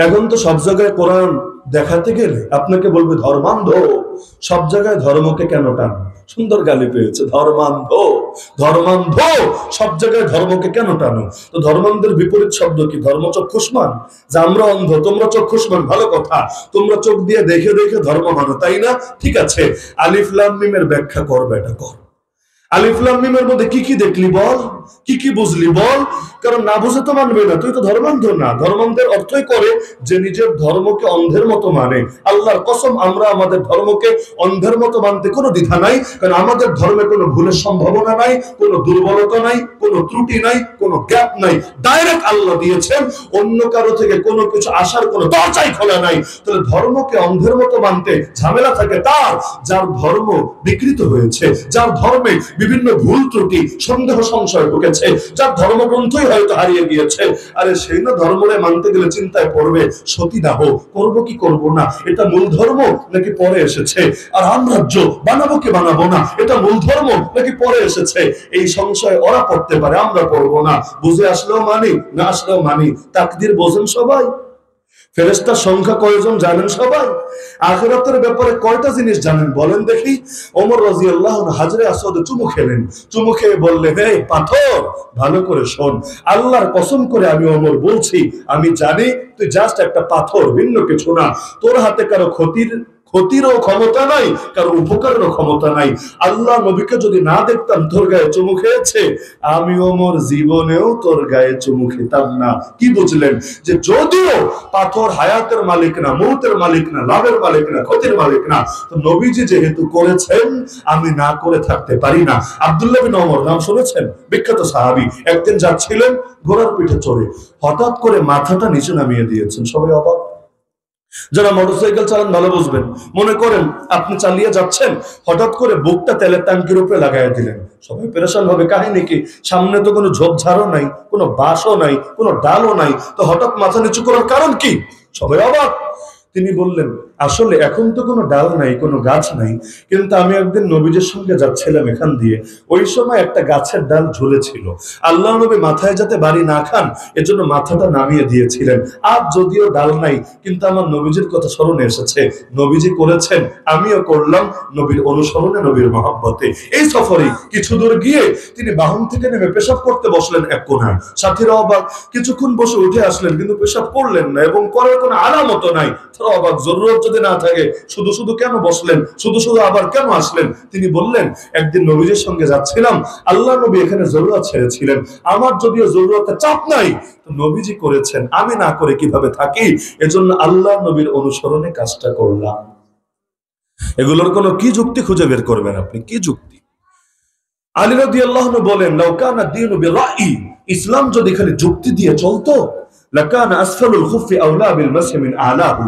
এখন তো সব জায়গায় কোরআন দেখাতে গেলে আপনাকে বলবে ধর্মান্ধ। সব জায়গায় ধর্মকে কেন টান? সুন্দর গালি পেয়েছে, ধর্মান্ধ ধর্মান্ধ। সব জায়গায় ধর্মকে কেন টানো? তো ধর্মান্ধের বিপরীত শব্দ কি? ধর্মচক্ষুষ্মান। যে আমরা অন্ধ, তোমরা চক্ষুষ্মান, ভালো কথা। তোমরা চোখ দিয়ে দেখে দেখে ধর্ম মানো, তাই না? ঠিক আছে, আলিফ লাম মিমের ব্যাখ্যা করবে, এটা কর। আলিফ লাম মিমের মধ্যে কি কি দেখলি বল, কি কি বুঝলি বল। কারণ না বুঝে তো মানবে না, তুই তো ধর্মান্ধ না। ধর্মান্ধের অর্থই করে যে নিজের ধর্মকে অন্ধের মতো মানে। আল্লাহর কসম, আমরা আমাদের ধর্মকে অন্ধের মতো মানতে কোনো দ্বিধা নাই, কারণ আমাদের ধর্মে কোনো ভুলের সম্ভাবনা নাই, কোনো দুর্বলতা নাই, কোনো ত্রুটি নাই, কোনো গ্যাপ নাই। ডাইরেক্ট আল্লাহ দিয়েছেন, অন্য কারো থেকে কোনো কিছু আসার কোনো দরজাই খোলা নাই। তাহলে ধর্মকে অন্ধের মতো মানতে ঝামেলা থাকে তার, যার ধর্ম বিকৃত হয়েছে, যার ধর্মে বিভিন্ন ভুল ত্রুটি, সন্দেহ, সংশয় ঢুকেছে, যার ধর্মগ্রন্থই হয়তো হারিয়ে গিয়েছে। আরে সেই না ধর্মরে মানতে গেলে চিন্তায় পড়বে সতীদাহ করবো কি করবো না, এটা মূল ধর্ম নাকি পরে এসেছে। আর রামরাজ্য বানাবো কি বানাবো না, এটা মূল ধর্ম নাকি পরে এসেছে। এই সংশয় ওরা পড়তে পারে, আমরা পড়বো না। বুঝে আসলেও মানি, না আসলেও মানি। তাকদীর বোঝেন সবাই? ফেরেশতার সংখ্যা কয়জন জানেন সবাই? আখিরাতের ব্যাপারে কয়টা জিনিস জানেন বলেন দেখি? ওমর রাদিয়াল্লাহু আনহু হাজরে আসওয়াদে চুমু খেলেন, চুমু খেয়ে বললেন, হে পাথর, ভালো করে শোন, আল্লাহর কসম করে আমি ওমর বলছি, আমি জানি তুই জাস্ট একটা পাথর, ভিন্ন কিছু না। তোর হাতে কারো ক্ষতিরও ক্ষমতা নাই, কারো উপকারেরও ক্ষমতা নাই। আল্লাহ নবীকে যদি না দেখতাম তোর গায়ে চুমু খেয়েছে, আমি ওমর জীবনেও তোর গায়ে চুমু খেতাম না। কি বুঝলেন? যে যদিও পাথর হায়াতের মালিক না, মৌতের মালিক না, লাভের মালিক না, ক্ষতির মালিক না, তো নবীজি যেহেতু করেছেন আমি না করে থাকতে পারি না। আব্দুল্লাহ বিন ওমর নাম শুনেছেন? বিখ্যাত সাহাবী। একদিন যাচ্ছিলেন ঘোড়ার পিঠে চড়ে, হঠাৎ করে মাথাটা নিচে নামিয়ে দিয়েছেন। সবাই অবাক। যারা মোটরসাইকেল চালান ভালো বুঝবেন। মনে করেন আপনি চালিয়ে যাচ্ছেন, হঠাৎ করে বুকটা তেলের ট্যাঙ্কির উপরে লাগাইয়া দিলেন। সবাই পেরেশান হবে, কাহিনী কি? সামনে তো কোনো ঝোপঝাড়ও নাই, কোনো বাঁশও নাই, কোনো ডালও নাই, তো হঠাৎ মাথা নিচু করার কারণ কি? সবাই অবাক। তিনি বললেন, আসলে এখন তো কোনো ডাল নাই, কোনো গাছ নাই, কিন্তু আমি একদিন নবীজির সঙ্গে যাচ্ছিলাম এখান দিয়ে, ওই সময় একটা গাছের ডাল ঝুলেছিল। আল্লাহ নবী মাথায় যাতে বাড়ি না খান এজন্য মাথাটা নামিয়ে দিয়েছিলেন। আজ যদিও ডাল নাই, কিন্তু আমার নবীজির কথা স্মরণে এসেছে, নবীজি করেছেন, আমিও করলাম, নবীর অনুসরণে, নবীর মহব্বতে। এই সফরে কিছু দূর গিয়ে তিনি বাহন থেকে নেমে পেশাব করতে বসলেন এক কোণায়। সাথীরা অবাক, কিছুক্ষণ বসে উঠে আসলেন, কিন্তু পেশাব করলেন না এবং করার কোনো আলামত নাই। অবাক, জরুরত যদি না থাকে শুধু শুধু কেন বসলেন, শুধু শুধু আবার কেন আসলেন? তিনি বললেন, একদিন নবীজির সঙ্গে যাচ্ছিলাম, আল্লাহ নবী এখানে জরুরত ছেড়েছিলেন, আমার যদিও জরুরতের চাপ নাই, তো নবীজি করেছেন, আমি না করে কিভাবে থাকি? এজন্য আল্লাহ নবীর অনুসরণে কাজটা করলাম। এগুলোর কোনো কি যুক্তি খুঁজে বের করবেন আপনি? কি যুক্তি? আলী রাদিয়াল্লাহু আনহু বলেন, লাউ কানা দীনু বিরাই, ইসলাম যদি খালি যুক্তি দিয়ে চলতো, লাকানা আসফালুল খুফি আওলা বিল মাসহি মিন আলাহু,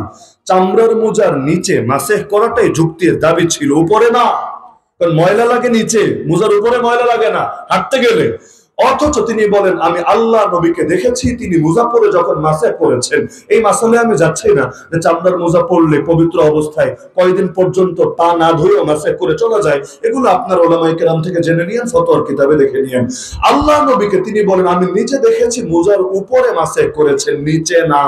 চামড়ার মোজার নিচে মাসহ করাটাই যুক্তির দাবি ছিল, উপরে না। কারণ ময়লা লাগে নিচে, মোজার উপরে ময়লা লাগে না হাঁটতে গেলে। অথচ তিনি বলেন, আমি আল্লাহ নবীকে দেখেছি তিনি মোজা পরে যখন মাসে করেছেন। এই মাসালে আমি যাচ্ছি না যে চামড়ার মোজা পরলে পবিত্র অবস্থায় কয়দিন পর্যন্ত পা না ধুয়েও মাসে করে চলা যায়, এগুলো আপনার ওলামায়ে কেরাম থেকে জেনে নিয়েন, ফতোয়ার কিতাবে দেখে নিয়েন। আল্লাহ নবীকে তিনি বলেন, আমি নিচে দেখেছি মোজার উপরে মাসে করেছেন, নিচে না।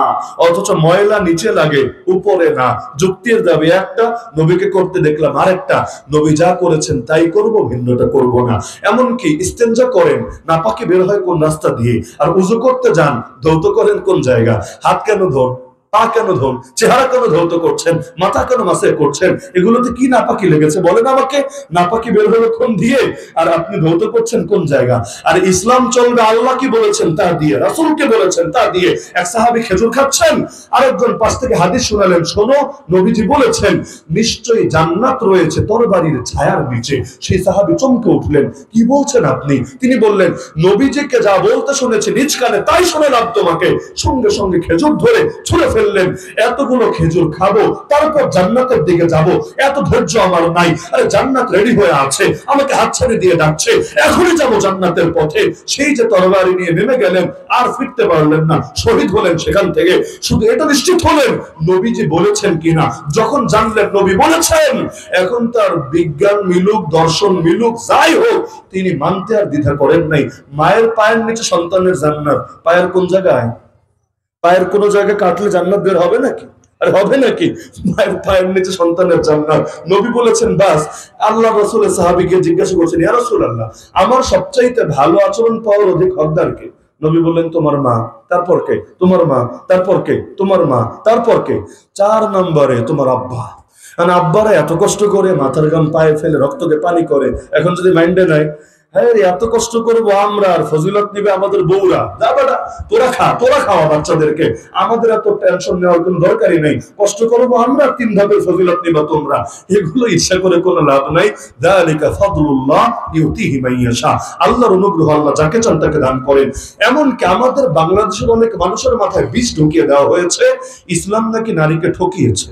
অথচ ময়লা নিচে লাগে, উপরে না। যুক্তির দাবি একটা, নবীকে করতে দেখলাম আরেকটা। নবী যা করেছেন তাই করব, ভিন্নটা করব না। এমনকি ইস্তেনজা করেন, নাপাকি বের হয় কোন রাস্তা দিয়ে, আর উযু করতে যান, ধৌত করেন কোন জায়গা? হাত কেন ধোন, পা কেন ধোন, চেহারা কেন ধৌত করছেন, মাথা কেন মাসে করছেন? এগুলোতে কি নাপাকি লেগেছে বলেন আমাকে? নাপাকি বের হলো কোন দিয়ে, আর আপনি ধৌত করছেন কোন জায়গা? আর ইসলাম চলবে আল্লাহ কি বলেছেন তা দিয়ে, রাসূলকে বলেছেন তা দিয়ে। এক সাহাবী খেজুর খাচ্ছেন, আরেকজন পাশ থেকে হাদিস শোনালেন, শোনো, নবীজি বলেছেন নিশ্চয়ই জান্নাত রয়েছে তরবারির ছায়ার নিচে। সেই সাহাবী চমকে উঠলেন, কি বলছেন আপনি? তিনি বললেন, নবীজিকে যা বলতে শুনেছি নিজ কানে তাই শোনালাম তোমাকে। সঙ্গে সঙ্গে খেজুর ধরে ছুঁড়ে ফেললেন। এতগুলো খেজুর খাবো, তারপর জান্নাতের দিকে যাব, এত ধৈর্য আমার নাই। আরে জান্নাত রেডি হয়ে আছে, আমাকে হাতছানি দিয়ে ডাকছে, এখনই যাব জান্নাতের পথে। সেই যে তরবারি নিয়ে নেমে গেলেন, আর ফিরতে পারলেন না, শহীদ হলেন সেখান থেকে। শুধু এটা নিশ্চিত হলেন নবীজি বলেছেন কিনা। যখন জানলেন নবী বলেছেন, এখন তার বিজ্ঞান মিলুক, দর্শন মিলুক, যাই হোক, তিনি মানতে আর দ্বিধা করেন নাই। মায়ের পায়ের নিচে সন্তানের জান্নাত, পায়ের কোন জায়গায়? পায়ের কোন জায়গায় কাটলে জান্নাত বের হবে নাকি? আর হবে নাকি? মায়ের পায়ের নিচে সন্তানের জান্নাত। নবী বলেছেন বাস। আল্লাহ রাসূলের সাহাবীকে জিজ্ঞাসা করছেন, ইয়া রাসূলুল্লাহ, আমার সবচাইতে ভালো আচরণ পাওয়ার অধিক হকদার কে? নবী বললেন, তোমার মা। তারপর কে? তোমার মা। তারপর কে? তোমার মা। তারপর কে? 4 নম্বরে তোমার আব্বা। আর আব্বারা এত কষ্ট করে মাথার ঘাম পায়ে ফেলে রক্তকে পানি করে, এখন যদি মাইন্ডে নাই, হ্যাঁ এত কষ্ট করবো আমরা, আর ফজিলত নিবে আমাদের বউরা, যা বেটা তোরা খাওয়া বাচ্চাদেরকে, আমাদের এত টেনশন নেওয়ার কোনো দরকারই নেই, কষ্ট করবো আমরা, 3 ধাপের ফজিলত নিবা তোমরা। এগুলো ইচ্ছা করে কোনো লাভ নাই। যালিকা ফাদলুল্লাহ ইউতিহি মান ইয়াশা, আল্লাহর অনুগ্রহ আল্লাহ যাকে চান তাকে দান করেন। এমনকি আমাদের বাংলাদেশের অনেক মানুষের মাথায় বিষ ঢুকিয়ে দেওয়া হয়েছে, ইসলাম নাকি নারীকে ঠকিয়েছে।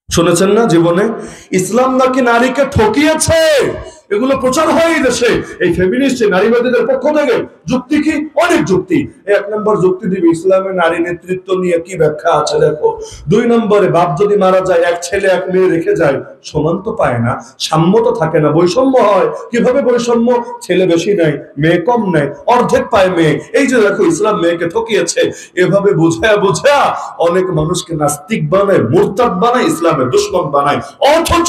শুনেছেন না জীবনে? ইসলাম নাকি নারীকে ঠকিয়েছে। এগুলো প্রচার হয় এই দেশে এই ফেমিনিস্ট নারীবাদীদের পক্ষ থেকে। যুক্তি কি? অনেক যুক্তি। এক নম্বর যুক্তি দিবে ইসলামে নারী নেতৃত্ব নিয়ে কি ব্যাখ্যা আছে দেখো। দুই নম্বরে বাপ যদি মারা যায়, এক ছেলে এক মেয়ে রেখে যায়, সমান তো পায় না, সাম্য তো থাকে না, বৈষম্য হয়। কিভাবে বৈষম্য? ছেলে বেশি নেয়, মেয়ে কম নেয়, অর্ধেক পায় মেয়ে। এই যে দেখো ইসলাম মেয়েকে ঠকিয়েছে। এভাবে বুঝায়া বুঝায়া অনেক মানুষকে নাস্তিক বানায়, মুরতাদ বানায়, ইসলামের দুশমন বানায়। অথচ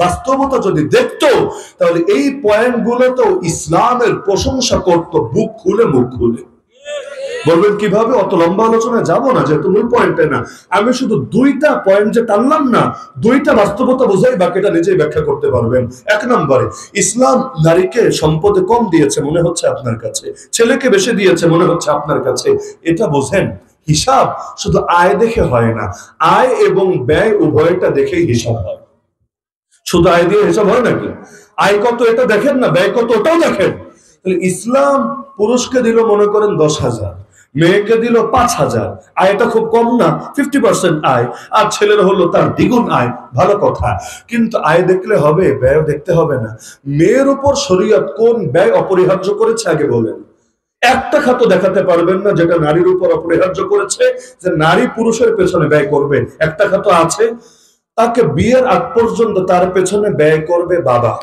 বাস্তবতা যদি দেখতো তাহলে এই পয়েন্টগুলো তো ইসলামের প্রশংসা করতো বুক খুলে মুখ খুলে। বলবেন কিভাবে? অত লম্বা আলোচনায় যাব না, যেহেতু মূল পয়েন্টে না। আমি শুধু দুইটা পয়েন্ট যে টানলাম না, দুইটা বাস্তবতা বোঝাই, বাকিটা নিজেই ব্যাখ্যা করতে পারবেন। এক নম্বরে, ইসলাম নারীকে সম্পদে কম দিয়েছে মনে হচ্ছে আপনার কাছে, ছেলেকে বেশি দিয়েছে মনে হচ্ছে আপনার কাছে। এটা বোঝেন, হিসাব শুধু আয় দেখে হয় না, আয় এবং ব্যয় উভয়টা দেখেই হিসাব হয়। শুধু আয় দিয়ে হিসাব হয় নাকি? আয় কত এটা দেখেন না, ব্যয় কত ওটাও দেখেন। তাহলে ইসলাম পুরুষকে দিল মনে করেন 10,000, মেয়েকে দিল 5,000। আয়টা খুব কম না? 50% আয়। আর ছেলের হলো তার দ্বিগুণ আয়, ভালো কথা। কিন্তু আয় দেখলে হবে, ব্যয় দেখতে হবে না? মেয়ের উপর শরীয়ত কোন ব্যয় অপরিহার্য করেছে আগে বলেন। একটা খাত দেখাতে পারবেন না যেটা নারীর উপর অপরিহার্য করেছে, যে নারী পুরুষের পেছনে ব্যয় করবে। একটা খাত আছে, তাকে বিয়ের আগ পর্যন্ত তার পেছনে ব্যয় করবে বাবা।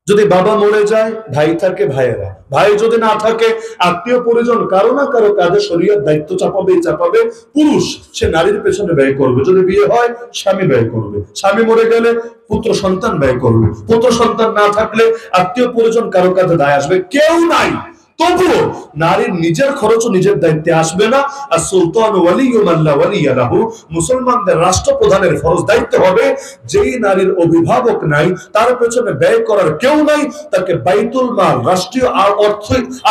যদি বাবা মরে যায়, ভাই থাকে, ভাইয়েরা। ভাই যদি না থাকে, আত্মীয় পরিজন কারো না কারো কাঁধে শরীয়ত দায়িত্ব চাপাবে। পুরুষ সে নারীর পেছনে ব্যয় করবে। যদি বিয়ে হয়, স্বামী ব্যয় করবে। স্বামী মরে গেলে পুত্র সন্তান ব্যয় করবে। পুত্র সন্তান না থাকলে আত্মীয় পরিজন কারো কাঁধে দায় আসবে। কেউ নাই, তবুও নারীর নিজের খরচও নিজের দায়িত্বে আসবে না। আর সুলতান ওয়ালিউল্লাহ ওয়ালিয়ালাহু, মুসলমানদের রাষ্ট্রপ্রধানের ফরজ দায়িত্ব হবে, যেই নারীর অভিভাবক নাই, তার পেছনে ব্যয় করার কেউ নাই, তাকে বাইতুল মাল, রাষ্ট্রীয়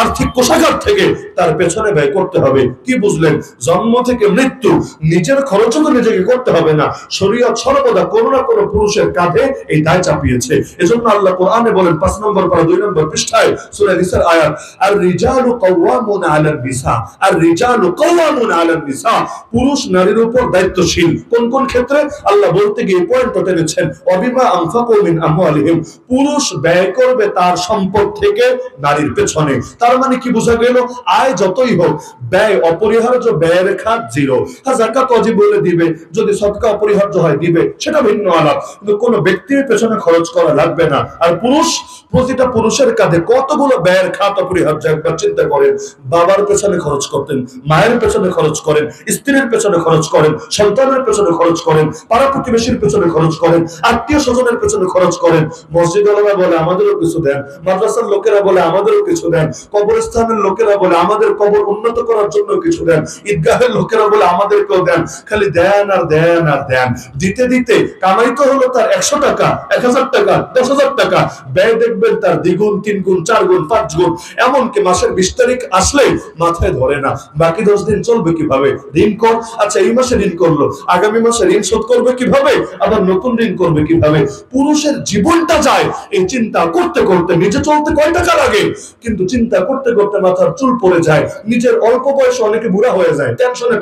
আর্থিক কোষাগার থেকে তার পেছনে ব্যয় করতে হবে। কি বুঝলেন? জন্ম থেকে মৃত্যু নিজের খরচও তো নিজেকে করতে হবে না। শরীয়ত সর্বদা কোনো না কোনো পুরুষের কাঁধে এই দায় চাপিয়েছে। এজন্য আল্লাহ কোরআনে বলেন 5 নম্বর পারা 2 নম্বর পৃষ্ঠায় সূরা নিসার আয়াত, আর রিজালু কাওয়ামুন আলান নিসা, আর রিজালু কাওয়ামুন আলান নিসা, পুরুষ নারীর উপর দায়িত্বশীল। কোন কোন ক্ষেত্রে? আল্লাহ বলতে গিয়ে পয়েন্ট টেনেছেন, ওয়াবিমা আনফাকু মিন আমওয়ালিহিম, পুরুষ ব্যয় করবে তার সম্পদ থেকে নারীর পেছনে। তার মানে কি বোঝা গেল? আয় যতই হোক, ব্যয় অপরিহার্য, ব্যয়ের খাত জিরো। হ্যাঁ, যাকাত ওয়াজিব বলে দিবে, যদি সদকা অপরিহার্য হয় দিবে, সেটা ভিন্ন আলাপ। কিন্তু কোনো ব্যক্তির পেছনে খরচ করা লাগবে না। আর পুরুষ, প্রতিটা পুরুষের কাঁধে কতগুলো ব্যয়ের খাত অপরিহার্য। একবার চিন্তা করেন, বাবার পেছনে খরচ করতেন, মায়ের পেছনে খরচ করেন, স্ত্রীর পেছনে খরচ করেন, সন্তানের পেছনে খরচ করেন, পাড়া প্রতিবেশীর পেছনে খরচ করেন, আত্মীয় স্বজনের পেছনে খরচ করেন। মসজিদ ওয়ালারা বলে আমাদেরও কিছু দেন, মাদ্রাসার লোকেরা বলে আমাদেরও কিছু দেন, কবরস্থানের লোকেরা বলে আমাদের কবর উন্নত করার জন্য কিছু দেন, ঈদগাহের লোকেরা বলে আমাদেরকেও দেন। খালি দেন আর দেন আর দেন। দিতে দিতে কামাই তো হলো তার 100 টাকা, 1000 টাকা, 10,000 টাকা, ব্যয় দেখবেন তার দ্বিগুণ, 3 গুণ, 4 গুণ, 5 গুণ। এমনকি মাসের 20 তারিখ আসলে মাথায় ধরে না বাকি 10 দিন চলবে কিভাবে। ঋণ কর, আচ্ছা এই মাসে ঋণ করলো, আগামী মাসে ঋণ শোধ করবে কিভাবে, আবার নতুন ঋণ করবে কিভাবে। পুরুষের জীবনটা যায় এই চিন্তা করতে করতে। নিজে চলতে কয় টাকা লাগে, কিন্তু চিন্তা করতে করতে মাথার চুল পড়ে যায়। নিজের অল্প বয়সে অনেকে বুড়া হয়ে যায় টেনশনে।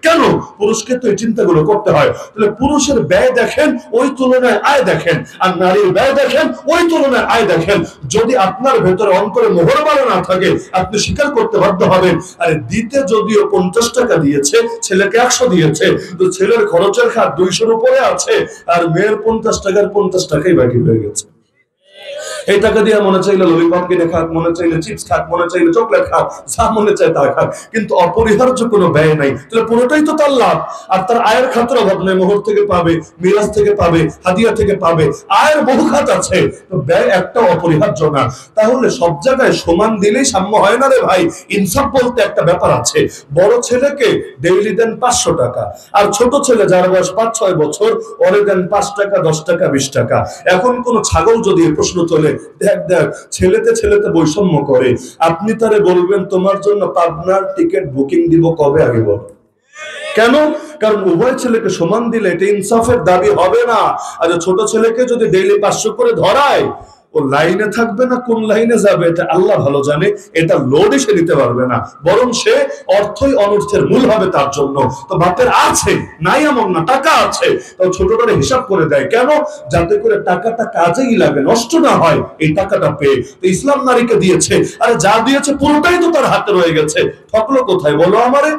কেন? পুরুষকে তো এই চিন্তাগুলো করতে হয়। তাহলে পুরুষের ব্যয় দেখেন, ওই তুলনায় আয় দেখেন, আর নারীর ব্যয় দেখেন, ওই তুলনায় আয় দেখেন। যদি আপনার ভেতরে অন্তরে মোহর বাড়া না থাকে, আপনি স্বীকার করতে বাধ্য হবেন, আরে দিতে যদিও 50 টাকা দিয়েছে, ছেলেকে 100 দিয়েছে, তো ছেলের খরচের খাত 200-র উপরে আছে, আর মেয়ের 50 টাকার 50 টাকাই বাকি হয়ে গেছে। এই টাকা দিয়ে মনে চাইলে ললিপপ কিনে খাক, মনে চাইলে চিপস খাক, মনে চাইলে চকলেট খাক, যা মনে চায় তা খাক, কিন্তু অপরিহার্য কোনো ব্যয় নাই। তাহলে পুরোটাই তো তার লাভ। আর তার আয়ের খাতের অভাব নেই, মোহর থেকে পাবে, মিরাজ থেকে পাবে, হাদিয়া থেকে পাবে, আয়ের বহু খাত আছে, তো ব্যয় একটা অপরিহার্য না। তাহলে সব জায়গায় সমান দিলেই সাম্য হয় না রে ভাই। ইনসাফ বলতে একটা ব্যাপার আছে। বড় ছেলেকে ডেইলি দেন 500 টাকা, আর ছোট ছেলে যার বয়স 5-6 বছর, ওরে দেন 5 টাকা, 10 টাকা, 20 টাকা। এখন কোন ছাগল যদি প্রশ্ন চলে, দেখ ছেলেতে বৈষম্য করে, আপনি তারে বলবেন তোমার জন্য পাবনার টিকিট বুকিং দিব কবে, আগে বল। কেন? কারণ উভয় ছেলেকে সমান দিলে এটা ইনসাফের দাবি হবে না। আর ছোট ছেলেকে যদি ডেইলি 500 করে ধরায়, ও লাইনে থাকবে না কোন লাইনে যাবে এটা আল্লাহ ভালো জানে, এটা লোডে সে নিতে পারবে না, বরং সে অর্থই অনর্থের মূল হবে তার জন্য। তো বাপের আছে নাই এমন না, টাকা আছে, তো ছোটটারে হিসাব করে দেয় কেন, যাতে করে টাকাটা কাজেই লাগে, নষ্ট না হয় এই টাকাটা পেয়ে। তো ইসলাম নারীকে দিয়েছে, আরে যা দিয়েছে পুরোটাই তো তার হাতে রয়ে গেছে, ঠকলো কোথায় বলো আমারে?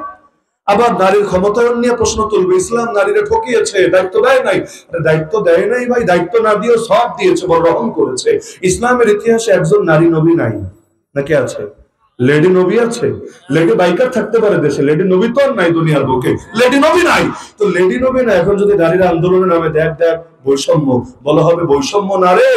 আবার নারীর ক্ষমতায়ন নিয়ে প্রশ্ন তুলবে, ইসলাম নারীরা ঠকিয়েছে, দায়িত্ব দেয় নাই। দায়িত্ব দেয় নাই ভাই, দায়িত্ব না দিয়ে সব দিয়েছে, বড় রহম করেছে। ইসলামের ইতিহাসে একজন নারী নবী নাই, নাকি আছে? লেডি নবী আছে। লেডি বাইকার থাকতে পারে দেশে, লেডি নবী তো আর নাই দুনিয়ার বুকে, লেডি নবী নাই। তো লেডি নবী না, এখন যদি নারীরা আন্দোলনের নামে দেখ দেখ বৈষম্য বলা হবে, বৈষম্য না রে,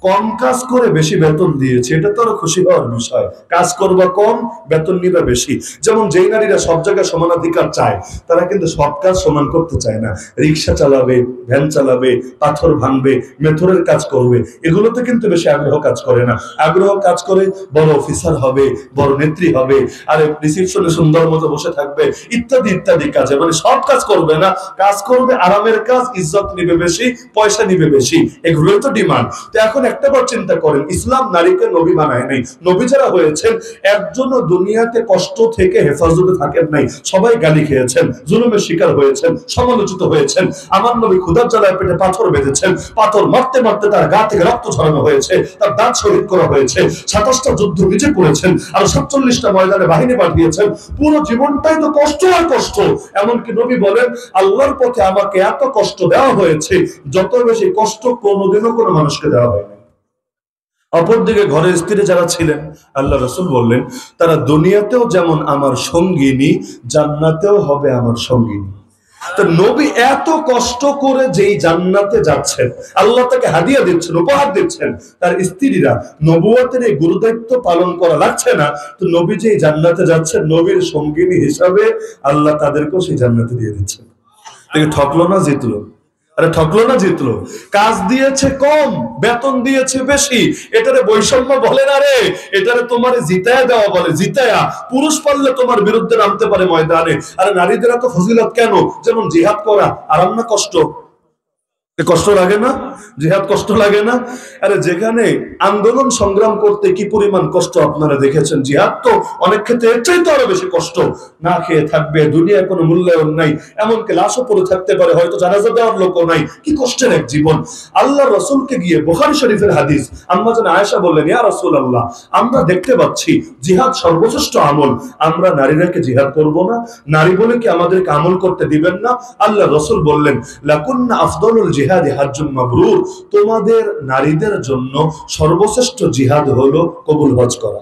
কম কাজ করে বেশি বেতন দিয়েছে, এটা তো আরো খুশি হওয়ার বিষয়। কাজ করবা কম, বেতন নিবা বেশি। যেমন যেই নারীরা সব জায়গায় সমানাধিকার চায়, তারা কিন্তু সব কাজ সমান করতে চায় না। রিক্সা চালাবে, ভ্যান চালাবে, পাথর ভাঙবে, মেথরের কাজ করবে, এগুলোতে কিন্তু বেশি আগ্রহ কাজ করে না। আগ্রহ কাজ করে বড় অফিসার হবে, বড় নেত্রী হবে, আর রিসিপশনে সুন্দর মতো বসে থাকবে, ইত্যাদি ইত্যাদি কাজে, মানে সব কাজ করবে না, কাজ করবে আরামের কাজ, ইজ্জত নিবে বেশি, পয়সা নিবে বেশি, এগুলোই তো ডিমান্ড। তো এখন একটা বার চিন্তা করেন, ইসলাম নারীকে নবী বানায় নাই। নবী যারা হয়েছেন, একজনও দুনিয়াতে কষ্ট থেকে হেফাজতে থাকেন নাই, সবাই গালি খেয়েছেন, জুলুমের শিকার হয়েছেন, সমালোচিত হয়েছেন। আমার নবী ক্ষুধার জ্বালায় পেটে পাথর বেঁধেছেন, পাথর মারতে মারতে তার গা থেকে রক্ত ঝরানো হয়েছে, তার দাঁত শহীদ করা হয়েছে, 27টা যুদ্ধ নিজে করেছেন, আর 47টা ময়দানে বাহিনী পাঠিয়েছেন। পুরো জীবনটাই তো কষ্ট আর কষ্ট। এমনকি নবী বলেন, আল্লাহর পথে আমাকে এত কষ্ট দেওয়া হয়েছে, যত বেশি কষ্ট কোনোদিনও কোনো মানুষকে দেওয়া হয়নি। অপরদিকে ঘরের স্ত্রী যারা ছিলেন, আল্লাহ রাসূল বললেন, তারা দুনিয়াতেও যেমন আমার সঙ্গিনী, জান্নাতেও হবে আমার সঙ্গিনী। তো নবী এত কষ্ট করে যেই জান্নাতে যাচ্ছেন, আল্লাহ তাকে হাদিয়া দিচ্ছেন, উপহার দিচ্ছেন, তার স্ত্রীরা নবুয়তের এই গুরুদায়িত্ব পালন করা লাগছে না। তো নবী যেই জান্নাতে যাচ্ছেন, নবীর সঙ্গিনী হিসাবে আল্লাহ তাদেরকেও সেই জান্নাতে দিয়ে দিচ্ছেন। ঠকলো না জিতলো? আরে ঠকলো না জিতলো? কাজ দিয়েছে কম, বেতন দিয়েছে বেশি, এটারে বৈষম্য বলে না রে, এটারে তোমার জিতায়া দেওয়া বলে। জিতায়া পুরুষ পারলে তোমার বিরুদ্ধে নামতে পারে ময়দানে। আরে নারীদের এত ফজিলত কেন? যেমন জিহাদ করা আরাম না কষ্ট? কষ্ট লাগে না? জিহাদ কষ্ট লাগে না? আরে যেখানে আন্দোলন সংগ্রাম করতে কি পরিমাণ কষ্ট আপনারা দেখেছেন, জিহাদ তো অনেক ক্ষেত্রে এর চাইতে আরো বেশি কষ্ট। না খেয়ে থাকবে, দুনিয়ায় কোনো মূল্যায়ন নাই, এমনকি লাশও পড়ে থাকতে পারে, হয়তো জানাজা দেওয়ার লোকও নাই। কি কষ্টের এক জীবন। আল্লাহ রাসূলকে গিয়ে বুখারী শরীফের হাদিস, আম্মা জান আয়েশা বললেন, ইয়া রাসূলুল্লাহ, আমরা দেখতে পাচ্ছি জিহাদ সর্বশ্রেষ্ঠ আমল, আমরা নারীরা কি জিহাদ করব না? নারী বলে কি আমাদেরকে আমল করতে দিবেন না? আল্লাহ রাসূল বললেন, লাকুন্না আফদালুল জিহাদি হাজ্জুম মাবরুর, তোমাদের নারীদের জন্য সর্বশ্রেষ্ঠ জিহাদ হলো কবুল হজ করা।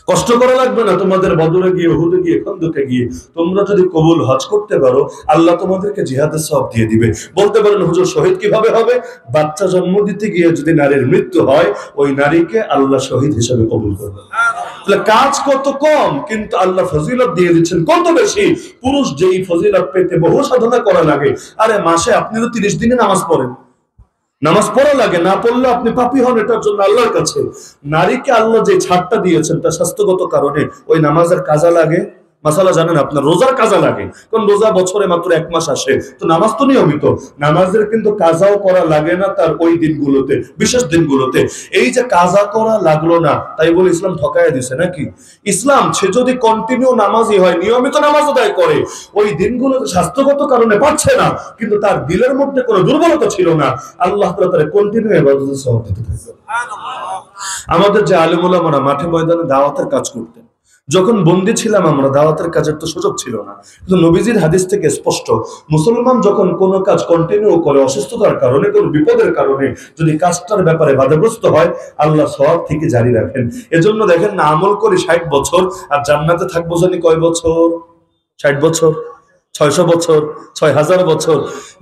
কষ্ট করা লাগবে না তোমাদের, বদরে গিয়ে, উহুদে গিয়ে, খন্দকে গিয়ে তোমরা যদি কবুল হজ করতে পারো, আল্লাহ তোমাদেরকে জিহাদের সওয়াব দিয়ে দিবে। বলতে পারেন, হুজুর শহীদ কিভাবে হবে? বাচ্চা জন্ম দিতে গিয়ে যদি নারীর মৃত্যু হয়, ওই নারীকে আল্লাহ শহীদ হিসেবে কবুল করবে। কাজ কত কম, কিন্তু আল্লাহ ফজিলত দিয়ে দিচ্ছেন কত বেশি। পুরুষ যেই ফজিলত পেতে বহু সাধনা করা লাগে, আরে মাসে আপনি তো 30 দিনে নামাজ পড়েন, নামাজ পড়া লাগে, না পড়লে আপনি পাপী হন এটার জন্য আল্লাহর কাছে। নারীকে আল্লাহ যে ছাড়টা দিয়েছেন তার স্বাস্থ্যগত কারণে ওই নামাজের কাজা লাগে। মাসালা জানেন আপনার, রোজার কাজা লাগে, কারণ রোজা বছরে মাত্র 1 মাস আসে, তো নামাজ তো নিয়মিত, নামাজের কিন্তু কাজাও করা লাগে না তার ওই দিনগুলোতে, বিশেষ দিনগুলোতে। এই যে কাজা করা লাগলো না, তাই বলে ইসলাম ঠকাইয়া দিছে নাকি? ইসলাম সে যদি কন্টিনিউ নামাজি হয়, নিয়মিত নামাজ আদায় করে, ওই দিনগুলোতে স্বাস্থ্যগত কারণে পাচ্ছে না, কিন্তু তার দিলের মধ্যে কোনো দুর্বলতা ছিল না, আল্লাহ তাআলা তার কন্টিনিউ ইবাদতের সওয়াব দিতে থাকবে। আমাদের যে আলেম ওলামারা মাঠে ময়দানে দাওয়াতের কাজ করতেন, যখন বন্দী ছিলাম আমরা, দাওয়াতের কাজের তো সুযোগ ছিল না, কিন্তু নবীজির হাদিস থেকে স্পষ্ট, মুসলমান যখন কোনো কাজ কন্টিনিউ করে, অসুস্থতার কারণে, কোনো বিপদের কারণে যদি কাজটার ব্যাপারে বাধাগ্রস্ত হয়, আল্লাহ সওয়াব থেকে জারি রাখেন। এজন্য দেখেন না, আমল করি 60 বছর, আর জান্নাতে থাকবো জানি কয় বছর? 60 বছর, 600 বছর, 6000 বছর,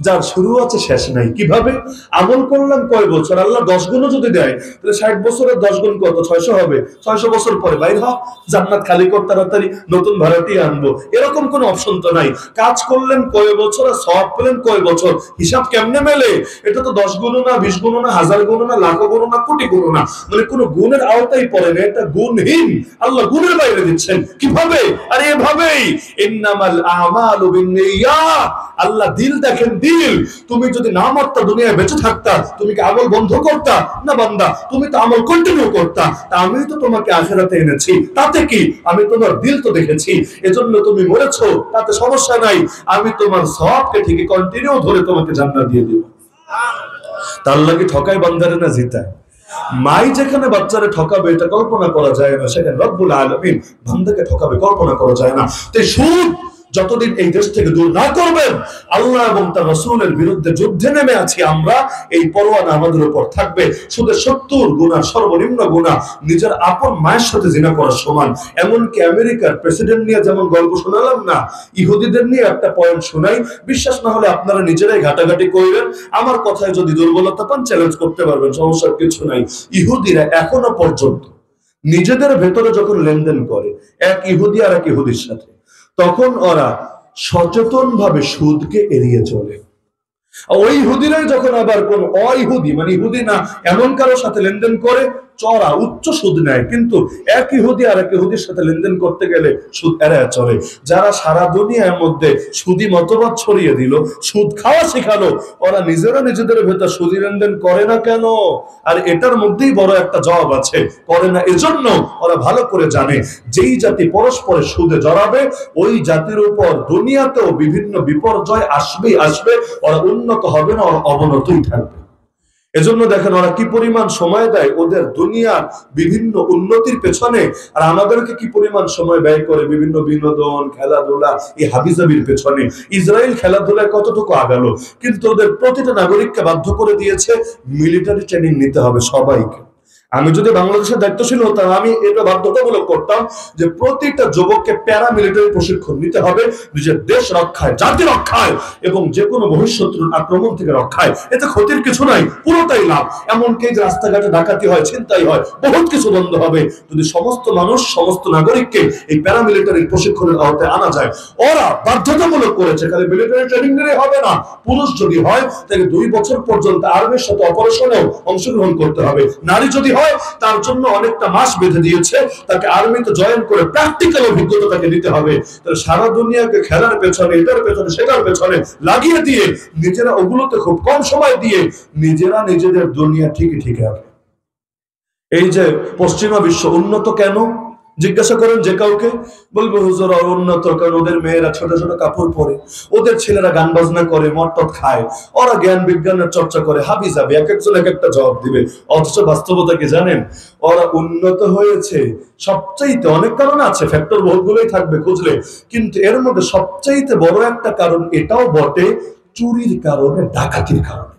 যার শুরু আছে শেষ নাই। কিভাবে আমল করলাম কয় বছর, আল্লাহ 10 গুণও যদি দেয়, তাহলে 60 বছরের 10 গুণ কত? 600 হবে। 600 বছর পরে বাইর হ, জান্নাত খালি কর তাড়াতাড়ি, নতুন ভাড়াটি আনবো, এরকম কোনো অপশন তো নাই। কাজ করলেন কয় বছর আর সওয়াব পেলেন কয় বছর, হিসাব কেমনে মেলে? এটা তো 10 গুণ না, 20 গুণ না, 1000 গুণ না, লাখ গুণ না, কোটি গুণ না, মানে কোনো গুণের আওতায় পড়ে না, এটা গুণহীন। আল্লাহ গুণের বাইরে দিচ্ছেন। কিভাবে? আরে এভাবেই, ইন্নামাল আমালু নিয়া। আল্লাহ দিল দেখেন, দিল। তুমি যদি না মারতা, দুনিয়ায় বেঁচে থাকতা, তুমি কি আমল বন্ধ করতা? না বান্দা, তুমি তো আমল কন্টিনিউ করতা। তা আমি তো তোমাকে আখিরাতে এনেছি, তাতে কি? আমি তোমার দিল তো দেখেছি, এজন্য তুমি মরেছো, তাতে সমস্যা নাই। আমি তোমার সওয়াবকে ঠিকই কন্টিনিউ ধরে তোমাকে জান্নাত দিয়ে দেব। তা আল্লাহ কি ঠকায় বান্দারে না জিতায়? মাই যেখানে বাচ্চারে ঠকাবে এটা কল্পনা করা যায় না, সেখানে রব্বুল আলামিন বান্দাকে ঠকাবে কল্পনা করা যায় না। তাই সুদ যতদিন এই দেশ থেকে দূর না করবেন, আল্লাহ এবং তার রাসূলের বিরুদ্ধে যুদ্ধে নেমে আছি আমরা, এই পরোয়ানা আমাদের উপর থাকবে। সুদের 70 গুনাহ, সর্বনিম্ন গুনাহ নিজের আপন মায়ের সাথে জিনা করার সমান। এমনকি আমেরিকার প্রেসিডেন্ট নিয়ে যেমন গল্প শোনালাম না, ইহুদিদের নিয়ে একটা পয়েন্ট শোনাই, বিশ্বাস না হলে আপনারা নিজেরাই ঘাটাঘাটি করবেন। আমার কথায় যদি দুর্বলতা পান চ্যালেঞ্জ করতে পারবেন, সমস্যার কিছু নাই। ইহুদিরা এখনো পর্যন্ত নিজেদের ভেতরে যখন লেনদেন করে এক ইহুদি আর এক ইহুদির সাথে, তখন ওরা সচেতন ভাবে সুদকে এড়িয়ে চলে। ওই ইহুদিরাই যখন আবার কোন অইহুদি, মানে ইহুদি না এমন কারোর সাথে লেনদেন করে, চড়া উচ্চ সুদ নেয়। কিন্তু এক ইহুদি আর এক ইহুদির সাথে লেনদেন করতে গেলে সুদ এড়ায় চলে। যারা সারা দুনিয়ার মধ্যে সুদি মতবাদ ছড়িয়ে দিল, সুদ খাওয়া শেখালো, ওরা নিজেরা নিজেদের ভেতর সুদি লেনদেন করে না কেন? আর এটার মধ্যেই বড় একটা জবাব আছে, করে না এজন্য ওরা ভালো করে জানে যেই জাতি পরস্পরের সুদে জড়াবে, ওই জাতির উপর দুনিয়াতেও বিভিন্ন বিপর্যয় আসবেই আসবে। ওরা উন্নত হবে না, ওরা অবনতই থাকবে। এজন্য দেখেন ওরা কি পরিমাণ সময় দেয় ওদের দুনিয়ার বিভিন্ন উন্নতির পেছনে, আর আমাদেরকে কি পরিমাণ সময় ব্যয় করে বিভিন্ন বিনোদন, খেলাধুলা, এই হাবিজাবির পেছনে। ইসরায়েল খেলাধুলায় কতটুকু আগালো, কিন্তু ওদের প্রতিটা নাগরিককে বাধ্য করে দিয়েছে মিলিটারি ট্রেনিং নিতে হবে সবাইকে। আমি যদি বাংলাদেশের দায়িত্বশীল হতাম, আমি এটা বাধ্যতামূলক করতাম যে প্রতিটা যুবককে প্যারামিলিটারি প্রশিক্ষণ নিতে হবে, নিজের দেশ রক্ষায়, জাতি রক্ষায় এবং যে কোনো বহিঃশত্রুর আক্রমণ থেকে রক্ষায়। এতে ক্ষতির কিছু নাই, পুরোটাই লাভ। এমনকি যে রাস্তাঘাটে ডাকাতি হয়, ছিনতাই হয়, বহুত কিছু বন্ধ হবে যদি সমস্ত মানুষ, সমস্ত নাগরিককে এই প্যারামিলিটারি প্রশিক্ষণের আওতায় আনা যায়। ওরা বাধ্যতামূলক করেছে, খালি মিলিটারি ট্রেনিং দিলেই হবে না। পুরুষ যদি হয় তাহলে 2 বছর পর্যন্ত আর্মির সাথে অপারেশনেও অংশগ্রহণ করতে হবে। নারী যদি হয় তার জন্য অনেকটা মাস বেঁধে দিয়েছে, তাকে আর্মিতে জয়েন করে প্র্যাকটিক্যাল অভিজ্ঞতা তাকে নিতে হবে। তাহলে সারা দুনিয়াকে খেলার পেছনে, এটার পেছনে, সেটার পেছনে লাগিয়ে দিয়ে নিজেরা ওগুলোতে খুব কম সময় দিয়ে নিজেরা নিজেদের দুনিয়া ঠিকই ঠিক রাখে। এই যে পশ্চিমা বিশ্ব উন্নত কেন জিজ্ঞাসা করেন যে কাউকে, বলবো হুজুর উন্নত কারণ ওদের মেয়েরা ছোট ছোট কাপড় পরে, ওদের ছেলেরা গান বাজনা করে, মটট খায়, ওরা জ্ঞান বিজ্ঞানের চর্চা করে, হাবি যাবে, এক একজন এক একটা জবাব দিবে। অথচ বাস্তবতা কি জানেন? ওরা উন্নত হয়েছে সবচাইতে, অনেক কারণ আছে, ফ্যাক্টর বহুতগুলোই থাকবে খুঁজলে, কিন্তু এর মধ্যে সবচাইতে বড় একটা কারণ এটাও বটে, চুরির কারণে, ডাকাতির কারণে।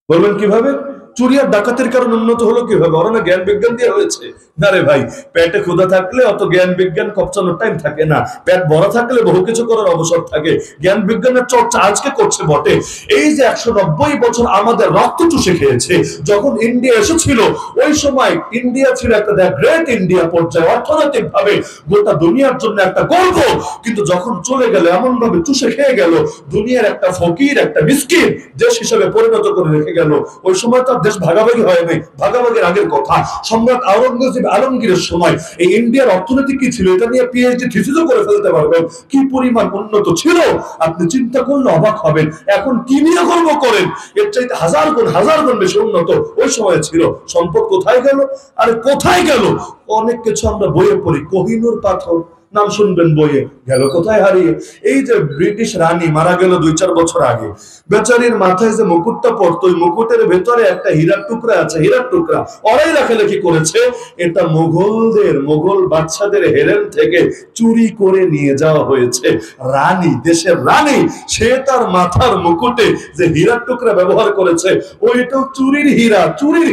বলবেন কিভাবে? চুরি আর ডাকাতের কারণ উন্নত হলো কিভাবে? ওরা না জ্ঞান বিজ্ঞান দিয়ে হয়েছে? না রে ভাই, পেটে ক্ষুধা থাকলে অত জ্ঞান বিজ্ঞান কপচানোর টাইম থাকে না। পেট ভরা থাকলে বহু কিছু করার অবসর থাকে। জ্ঞান বিজ্ঞানের চর্চা আজকে করছে বটে। এই যে 190 বছর আমাদের রক্ত চুষে খেয়েছে, যখন ইন্ডিয়া এসেছিল ওই সময় ইন্ডিয়া ছিল একটা গ্রেট ইন্ডিয়া পর্যায়ে, অর্থনৈতিক ভাবে গোটা দুনিয়ার জন্য একটা গর্ব। কিন্তু যখন চলে গেল, এমন ভাবে চুষে খেয়ে গেল, দুনিয়ার একটা ফকির, একটা মিসকিন দেশ হিসেবে পরিণত করে রেখে গেল। ওই সময় তো দেশ ভাগাভাগি হয় নাই, ভাগাভাগির আগের কথা। সম্রাট আওরঙ্গজেব আলমগীরের সময় এই ইন্ডিয়ার অর্থনীতি কি ছিল এটা নিয়ে পিএইচডি থিসিসও করে ফেলতে পারবেন, কি পরিমাণ উন্নত ছিল আপনি চিন্তা করলে অবাক হবেন। এখন কি নিয়ে গর্ব করেন? এর চাইতে হাজার গুণ বেশি উন্নত ওই সময় ছিল। সম্পদ কোথায় গেল? আরে কোথায় গেল? অনেক কিছু আমরা বইয়ে পড়ি, কোহিনূর পাথর নাম শুনবেন বইয়ে, গেল কোথায় হারিয়ে। এই যে ব্রিটিশ রানী মারা গেল 2-4 বছর আগে, বেচারির মাথায় যে মুকুটটা পড়তো, ওই মুকুটের ভেতরে একটা হীরার টুকরা আছে, হীরার টুকরা ওরাই লেখালেখি করেছে এটা মোগল বাদশাদের হেরেম থেকে চুরি করে নিয়ে যাওয়া হয়েছে। রানী, দেশের রানী, সে তার মাথার মুকুটে যে হীরার টুকরা ব্যবহার করেছে ওইটাও চুরির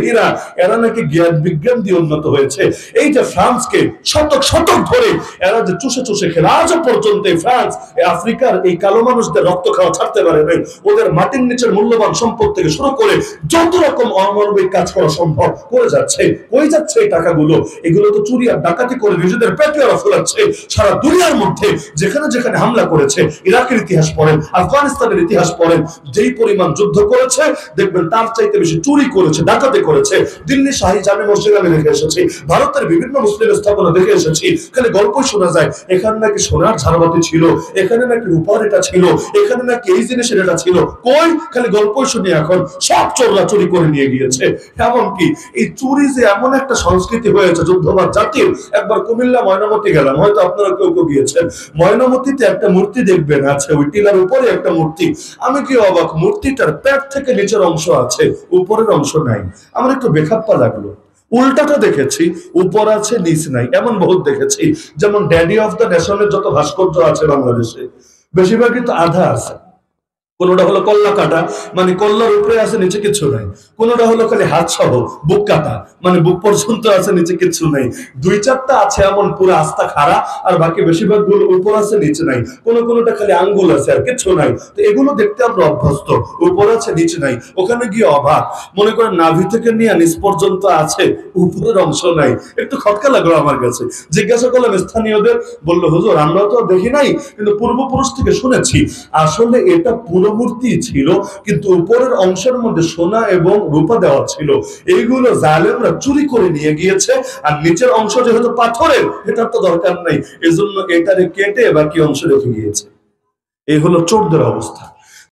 হীরা। এরা নাকি জ্ঞান বিজ্ঞান দিয়ে উন্নত হয়েছে। এই যে ফ্রান্সকে শতক ধরে এরা যে চুষে খেলে, আজও পর্যন্ত ফ্রান্স আফ্রিকার এই কালো মানুষদের রক্ত খাওয়া ছাড়তে পারে নাই। ওদের মাটির নিচের মূল্যবান সম্পদ থেকে শুরু করে যত রকম অমানবিক কাজ করা সম্ভব করে যাচ্ছে। কই যাচ্ছে এই টাকাগুলো? এগুলো তো চুরি আর ডাকাতি করে নিজেদের পেটে ওরা ফোলাচ্ছে। সারা দুনিয়ার মধ্যে যেখানে যেখানে হামলা করেছে, ইরাকের ইতিহাস পড়েন, আফগানিস্তানের ইতিহাস পড়েন, যেই পরিমাণ যুদ্ধ করেছে দেখবেন তার চাইতে বেশি চুরি করেছে, ডাকাতি করেছে। দিল্লি শাহী জামে মসজিদ আমি দেখে এসেছি, ভারতের বিভিন্ন মুসলিম স্থাপনা দেখে এসেছি, খালি গল্পই শোনা যায় এখানে নাকি সোনার ঝাড়বাতি ছিল, এখানে নাকি রূপার এটা ছিল, এখানে নাকি এই জিনিসের এটা ছিল। কই, খালি গল্পই শুনি এখন। সব চোররা চুরি করে নিয়ে গিয়েছে। এমনকি এই চুরি যে এমন একটা সংস্কৃতি হয়েছে যুদ্ধবাদ জাতির। একবার কুমিল্লা ময়নামতি গেলাম, হয়তো আপনারা কেউ কেউ গিয়েছেন। ময়নামতিতে একটা মূর্তি দেখবেন আছে, ওই টিলার উপরে একটা মূর্তি। আমি কি অবাক, মূর্তিটার পেট থেকে নিচের অংশ আছে, উপরের অংশ নাই। আমার একটু বেখাপ্পা লাগলো। উল্টাটা দেখেছি, উপর আছে নিচ নাই, এমন বহুত দেখেছি। যেমন ড্যাডি অফ দ্য নেশনের যত ভাস্কর্য আছে বাংলাদেশে, বেশিরভাগ কিন্তু আধা আছে। কোনটা হলো কল্লা কাটা, মানে কল্লার উপরে আছে নিচে কিছু নাই। কোনটা হলো খালি হাত সহ বুক কাটা, মানে বুক পর্যন্ত আছে নিচে কিছু নাই। দুই চারটা আছে এমন পুরো আস্তা খাড়া, আর বাকি বেশিরভাগ গুলো উপর আছে নিচে নাই। কোনটা খালি আঙ্গুল আছে আর কিছু নাই। তো এগুলো দেখতে আমরা অভ্যস্ত, উপর আছে নিচে নাই। ওখানে গিয়ে অবাক, মনে করেন নাভি থেকে নিয়ে নিচ পর্যন্ত আছে, উপরের অংশ নাই। একটু খটকা লাগলো আমার কাছে। জিজ্ঞাসা করলাম স্থানীয়দের, বললো হুজুর আমরা তো দেখি নাই, কিন্তু পূর্বপুরুষ থেকে শুনেছি আসলে এটা মূর্তি ছিল, কিন্তু উপরের অংশের মধ্যে সোনা এবং রূপা দেওয়া ছিল। এইগুলো জালেমরা চুরি করে নিয়ে গিয়েছে, আর নিচের অংশ যেহেতু পাথরের, এটার তো দরকার নাই, এজন্য এটারে কেটে বাকি অংশ রেখে গিয়েছে। এই হলো চোরদের অবস্থা।